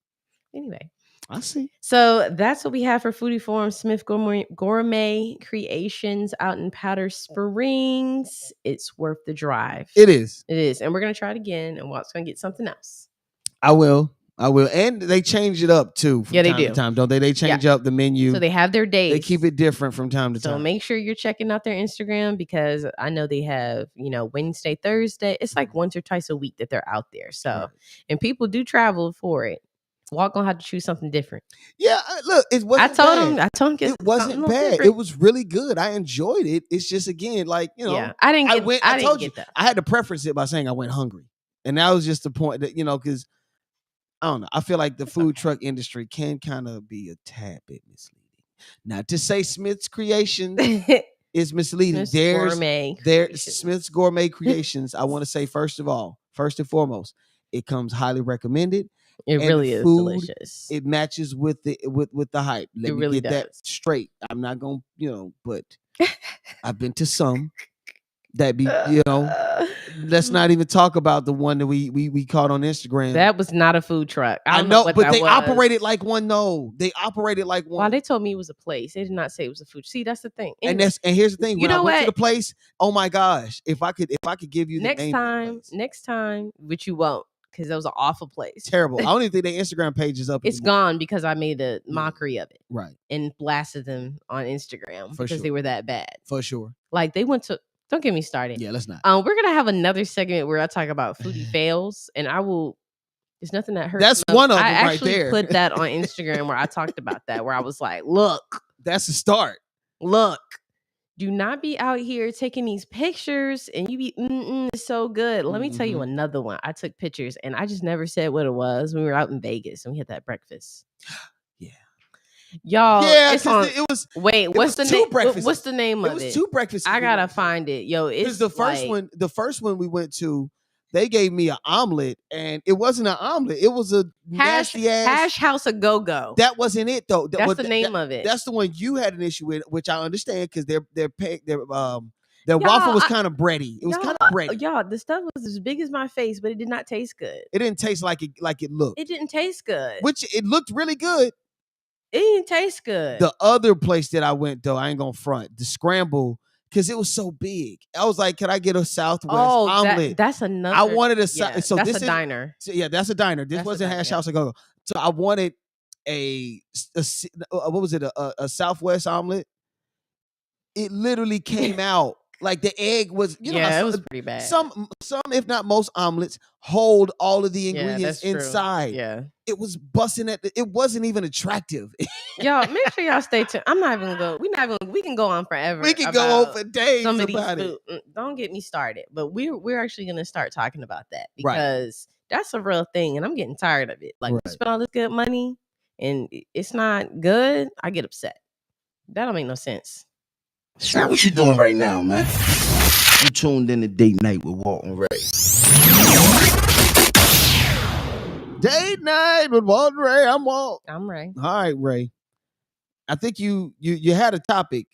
Anyway, I see. So that's what we have for Foodie Forum. Smith Gourmet Creations out in Powder Springs. It's worth the drive. It is. It is, and we're gonna try it again. And Walt's gonna get something else. I will. And they change it up too from they time do. to time, don't they? They change up the menu. So they have their days. They keep it different from time to time. So make sure you're checking out their Instagram because I know they have, Wednesday, Thursday. It's like once or twice a week that they're out there. So, and people do travel for it. Walt gonna have to choose something different. Yeah, look, it wasn't I told him it wasn't bad. Different. It was really good. I enjoyed it. It's just again, I told you, I had to preference it by saying I went hungry. And that was just the point that, because I don't know. I feel like the food truck industry can kind of be a tad bit misleading. Not to say Smith's Creations is misleading. Smith's Gourmet Creations. I want to say first and foremost, it comes highly recommended. It really is delicious. It matches with the hype. Let me get that straight. I'm not gonna, but I've been to some that be, let's not even talk about the one that we caught on Instagram. That was not a food truck. I know, but they operated like one. No, they operated like one. Well, they told me it was a place. They did not say it was a food. See, that's the thing. Anyway, and here's the thing. When I went to the place, oh my gosh, if I could give you the next time, which you won't, because that was an awful place. Terrible. I don't even think their Instagram page is up. It's gone because I made a mockery of it, right? And blasted them on Instagram because they were that bad. For sure. Like they went to. Don't get me started. Yeah, let's not. We're gonna have another segment where I talk about foodie fails, and I will. There's nothing that hurts. That's one of them I right there. put that on Instagram where I talked about that, where I was like, "Look, that's the start. Look, do not be out here taking these pictures, and you be it's so good." Let me tell you another one. I took pictures, and I just never said what it was. We were out in Vegas, and we had that breakfast. Y'all, it was. Wait, what's the name? What's the name of it? It was two breakfasts. I gotta find it. Yo, it's the first one. The first one we went to, they gave me an omelet, and it wasn't an omelet. It was a nasty ass Hash House a Go Go. That wasn't it though. That's the name of it. That's the one you had an issue with, which I understand because their waffle was kind of bready. It was kind of bready. Y'all, the stuff was as big as my face, but it did not taste good. It didn't taste like it looked. It didn't taste good. Which it looked really good. It didn't taste good. The other place that I went though, I ain't gonna front, the Scramble, because it was so big. I was like, "Can I get a Southwest omelet?" That's another. I wanted a so that's a diner. Yeah, that's a diner. This wasn't Hash House a Go. So I wanted a what was it? A Southwest omelet. It literally came out like the egg was. It was pretty bad. Some, if not most omelets hold all of the ingredients inside. Yeah. It was busting it wasn't even attractive. Y'all, make sure y'all stay tuned. I'm not even gonna go. We can go on forever. We can go on for days some of about these it. Don't get me started. But we're actually gonna start talking about that because That's a real thing, and I'm getting tired of it. Like, Right. you spend all this good money, and it's not good. I get upset. That don't make no sense. Now what you doing right now, man? You tuned in to Date Night with Walt and Rae. Date night with Walt and Rae. I'm Walt. I'm Rae. All right, Rae. I think you had a topic.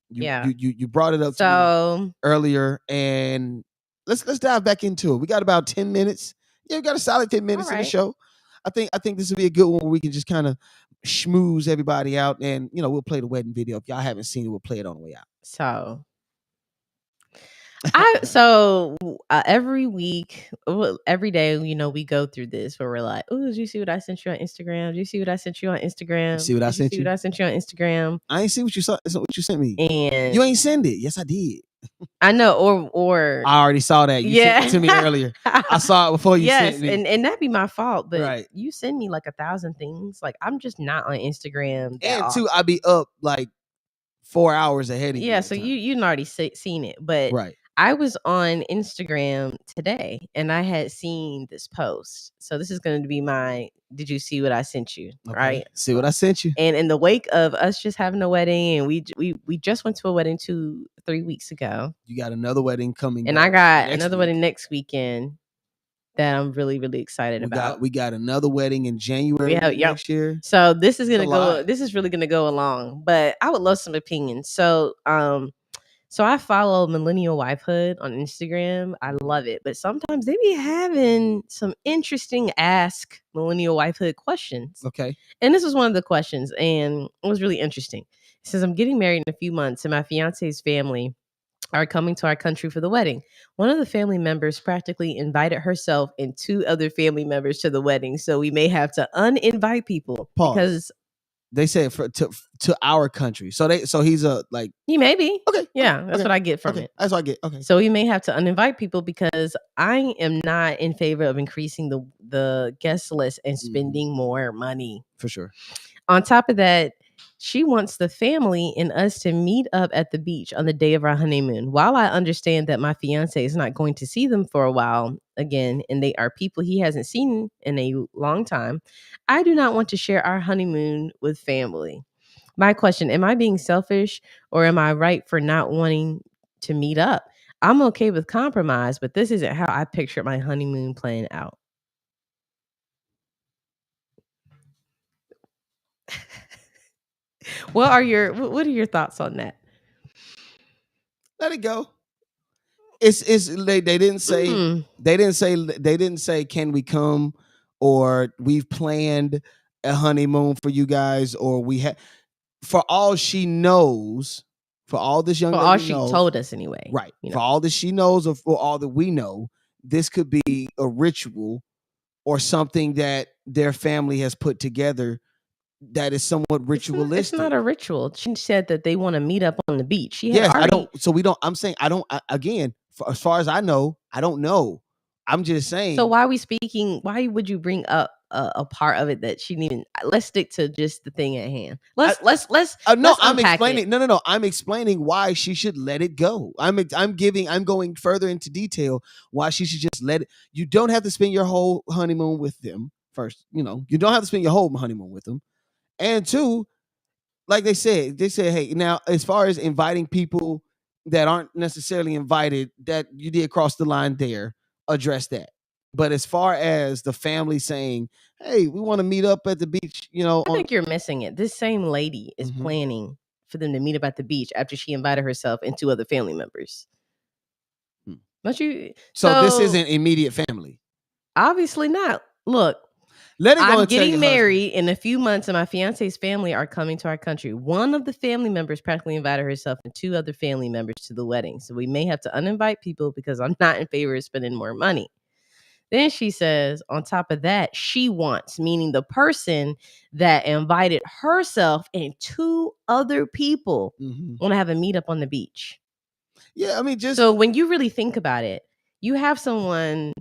You brought it up to me earlier, and let's dive back into it. We got about 10 minutes. Yeah, we got a solid 10 minutes in the show. I think this will be a good one where we can just kind of schmooze everybody out, and we'll play the wedding video. If y'all haven't seen it, we'll play it on the way out. Every week, every day, we go through this where we're like, "Oh, did you see what I sent you on Instagram? Did you see what I sent you on Instagram? You see what I sent you? What I sent you on Instagram? I ain't see what you saw. What you sent me? And you ain't send it. Yes, I did. I know. Or I already saw that. You sent it to me earlier. I saw it before you sent me. and that'd be my fault. But you send me like 1,000 things. Like, I'm just not on Instagram. And two, I be up like 4 hours ahead of you. Yeah, so you'd already seen it. But I was on Instagram today, and I had seen this post. So this is going to be my, did you see what I sent you? Okay. Right? See what I sent you. And in the wake of us just having a wedding, and we just went to a wedding 2-3 weeks ago. You got another wedding coming. And I got another wedding next weekend that I'm really, really excited about. We got another wedding in January next year. So this is really gonna go along. But I would love some opinions. So I follow Millennial Wifehood on Instagram. I love it. But sometimes they be having some interesting Ask Millennial Wifehood questions. Okay. And this was one of the questions, and it was really interesting. It says, I'm getting married in a few months, and my fiance's family are coming to our country for the wedding. One of the family members practically invited herself and 2 other family members to the wedding. So we may have to uninvite people. Pause. Because they said to our country. So he's he may be. Okay. Yeah, that's what I get from it. That's what I get. Okay. So we may have to uninvite people because I am not in favor of increasing the guest list and spending more money. For sure. On top of that, she wants the family and us to meet up at the beach on the day of our honeymoon. While I understand that my fiance is not going to see them for a while again, and they are people he hasn't seen in a long time, I do not want to share our honeymoon with family. My question, am I being selfish, or am I right for not wanting to meet up? I'm okay with compromise, but this isn't how I pictured my honeymoon playing out. What are your thoughts on that? Let it go. They didn't say can we come, or we've planned a honeymoon for you guys, or we have, for all she knows, for all this young lady knows, she told us anyway. Right. For all that she knows, or for all that we know, this could be a ritual or something that their family has put together that is somewhat ritualistic. It's not a ritual. She said that they want to meet up on the beach. Again, as far as I know, I don't know. I'm just saying. So why would you bring up a part of it that she didn't even? Let's stick to just the thing at hand. I'm explaining why she should let it go. I'm going further into detail why she should just let it. You don't have to spend your whole honeymoon with them. First, you don't have to spend your whole honeymoon with them. And 2, like they said, hey, now as far as inviting people that aren't necessarily invited, that you did cross the line there, address that. But as far as the family saying, hey, we want to meet up at the beach, I think you're missing it. This same lady is planning for them to meet up at the beach after she invited herself and 2 other family members. Don't you? So this isn't immediate family. Obviously not. Look. I'm getting married in a few months, and my fiance's family are coming to our country. One of the family members practically invited herself and 2 other family members to the wedding. So we may have to uninvite people because I'm not in favor of spending more money. Then she says, on top of that, she wants, meaning the person that invited herself and 2 other people, want to have a meetup on the beach. Yeah, I mean, so when you really think about it, you have someone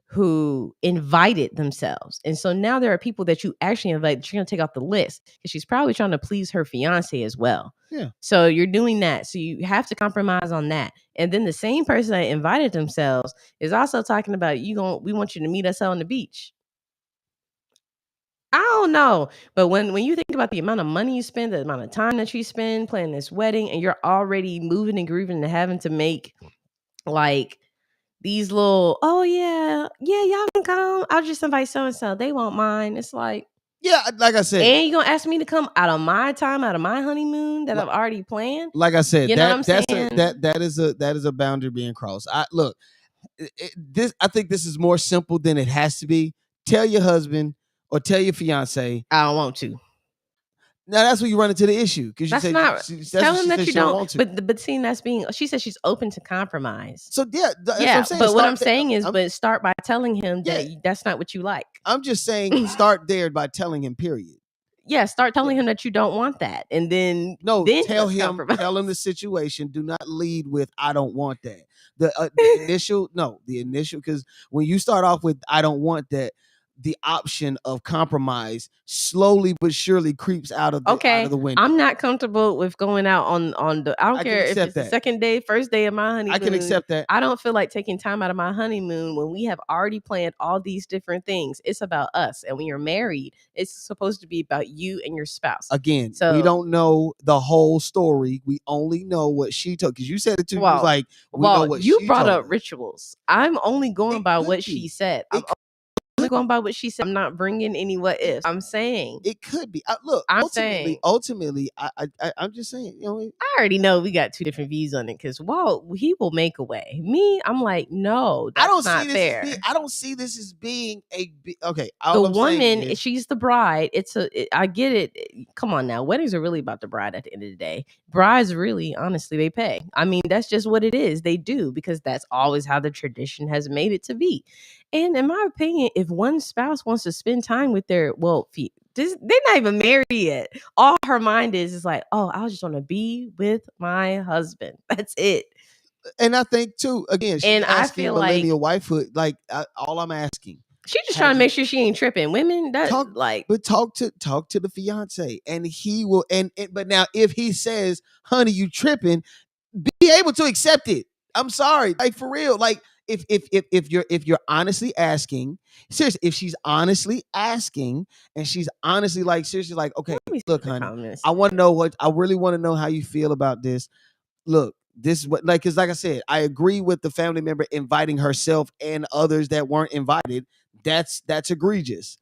who invited themselves. And so now there are people that you actually invite that you're going to take off the list because she's probably trying to please her fiance as well. Yeah. So you're doing that. So you have to compromise on that. And then the same person that invited themselves is also talking about we want you to meet us on the beach. I don't know. But when you think about the amount of money you spend, the amount of time that you spend planning this wedding, and you're already moving and grooving and having to make like these little, oh yeah, y'all can come. I'll just invite so and so. They won't mind. It's like, Yeah, like I said, and you gonna ask me to come out of my time, out of my honeymoon that I've already planned? like I said, You know what I'm saying? that is a boundary being crossed. I think this is more simple than it has to be. Tell your husband or tell your fiance. I don't want to. Now that's where you run into the issue because you That's said not. Tell him that you don't. Want to. But seeing that's being. She said she's open to compromise. So that's what I'm saying. But what I'm saying is, but start by telling him that that's not what you like. I'm just saying, start there by telling him. Period. Yeah, start telling him that you don't want that, and then tell him the situation. Do not lead with "I don't want that." The initial, because when you start off with "I don't want that," the option of compromise slowly but surely creeps out of the window. I'm not comfortable with going out on the. I don't care if it's the second day, first day of my honeymoon. I can accept that. I don't feel like taking time out of my honeymoon when we have already planned all these different things. It's about us, and when you're married, it's supposed to be about you and your spouse. Again, we don't know the whole story. We only know what she told. Because you said it too. Well, like, know what you she brought told up rituals. I'm only going by what she said. I'm going by what she said. I'm not bringing any what ifs. I'm saying it could be. Ultimately, I'm just saying. I already know we got two different views on it because Walt, he will make a way. Me, I'm like, no, that's not fair. I don't see this as being okay. The woman, she's the bride. I get it. Come on now, weddings are really about the bride at the end of the day. Brides really, honestly, they pay. I mean, that's just what it is. They do because that's always how the tradition has made it to be. And in my opinion, if one spouse wants to spend time with they're not even married yet. All her mind is like, oh, I just want to be with my husband. That's it. And I think too, again, she's I feel millennial wifehood. Like all I'm asking, she's just trying to make sure she ain't tripping. Women, talk to the fiance, and he will. But now, if he says, "Honey, you tripping," be able to accept it. I'm sorry, like for real, like. If you're honestly asking, seriously, if she's honestly asking and she's honestly like seriously like, okay, look, honey, I really want to know how you feel about this. Look, this is what because like I said, I agree with the family member inviting herself and others that weren't invited. That's egregious.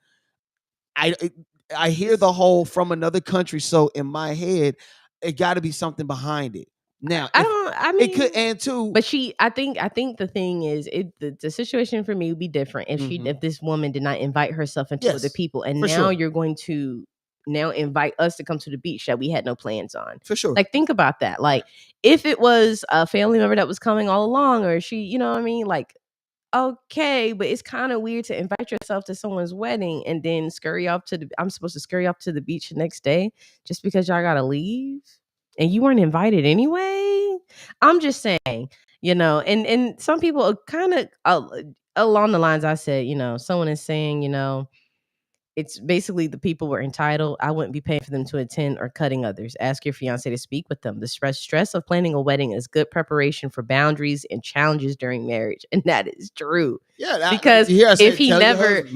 I hear the whole from another country, so in my head, it got to be something behind it. Now, it could, and too, but I think the thing is, the situation for me would be different if this woman did not invite herself and two other people, and now you're going to invite us to come to the beach that we had no plans on. For sure. Like, think about that. Like, if it was a family member that was coming all along, or she, you know what I mean, like. Okay, but it's kind of weird to invite yourself to someone's wedding and then I'm supposed to scurry off to the beach the next day just because y'all gotta leave and you weren't invited anyway. I'm just saying, and some people are kind of along the lines I said, someone is saying, it's basically the people were entitled. I wouldn't be paying for them to attend or cutting others. Ask your fiance to speak with them. The stress of planning a wedding is good preparation for boundaries and challenges during marriage. And that is true. Yeah. Because if he never,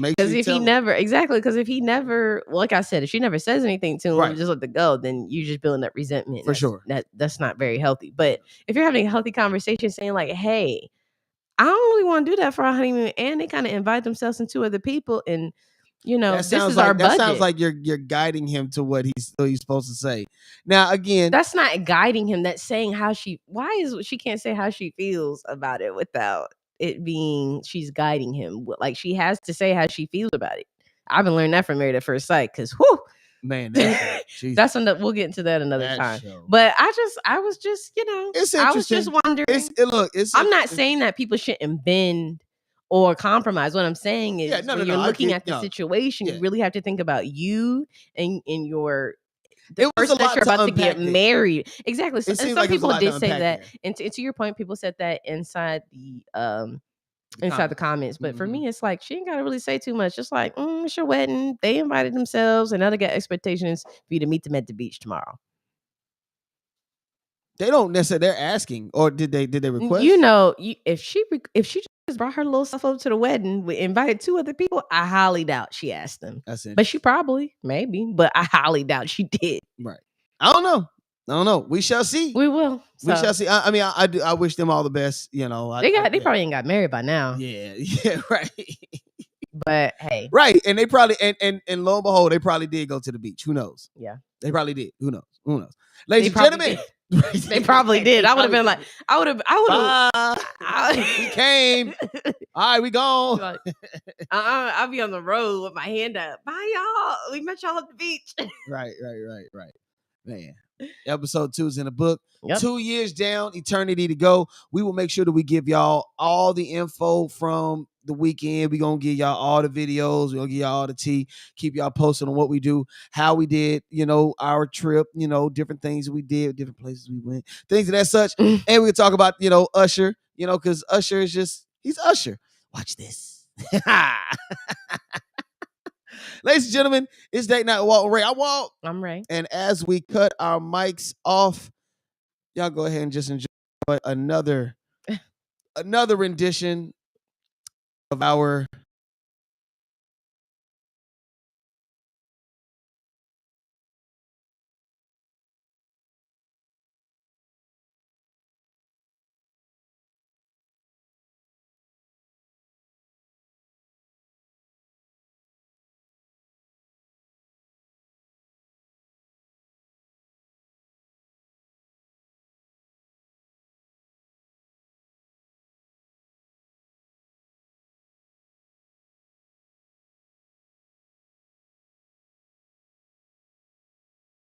like I said, if she never says anything to him, just let it go, then you're just building up resentment. For sure. That's not very healthy. But if you're having a healthy conversation saying like, hey, I don't really want to do that for our honeymoon. And they kind of invite themselves and two other people and, this is our budget. That sounds like you're guiding him to what he's supposed to say. Now, again, that's not guiding him. That's saying she can't say how she feels about it without it being she's guiding him. Like she has to say how she feels about it. I've been learning that from Married at First Sight because man, that's another. We'll get into that another time. Show. But I was just it's I was just wondering. I'm not saying that people shouldn't bend or compromise. What I'm saying is when you're looking at the situation, you really have to think about you and the person that you're about to get married. Exactly. And some people did say that. And to your point, people said that inside the inside the comments. But for me, it's like she ain't gotta really say too much. Just like, it's your wedding. They invited themselves, and now they got expectations for you to meet them at the beach tomorrow. They don't necessarily. They're asking, or did they request? You know, if she just brought her little stuff over to the wedding, we invited 2 other people, I highly doubt she asked them. That's it. But she probably, maybe, but I highly doubt she did. Right. I don't know. We shall see. We will. We shall see. I mean, I wish them all the best. You know, They probably ain't got married by now. Yeah, right. But hey, right, and they probably and lo and behold, they probably did go to the beach. Who knows? Yeah, they probably did. Who knows? Ladies and gentlemen, they probably did. I would have been like, I would have. We came. All right, we gone. Like, I'll be on the road with my hand up. Bye, y'all. We met y'all at the beach. Right. Man, episode 2 is in the book. Yep. 2 years down, eternity to go. We will make sure that we give y'all all the info from the weekend. We're going to give y'all all the videos. We're going to give y'all all the tea. Keep y'all posted on what we do, how we did, our trip, different things that we did, different places we went, things of that such. And we can talk about, Usher, because Usher is he's Usher. Watch this. Ladies and gentlemen, it's Date Night with Walt and Rae. I'm Walt. I'm Rae. And as we cut our mics off, y'all go ahead and just enjoy another rendition of our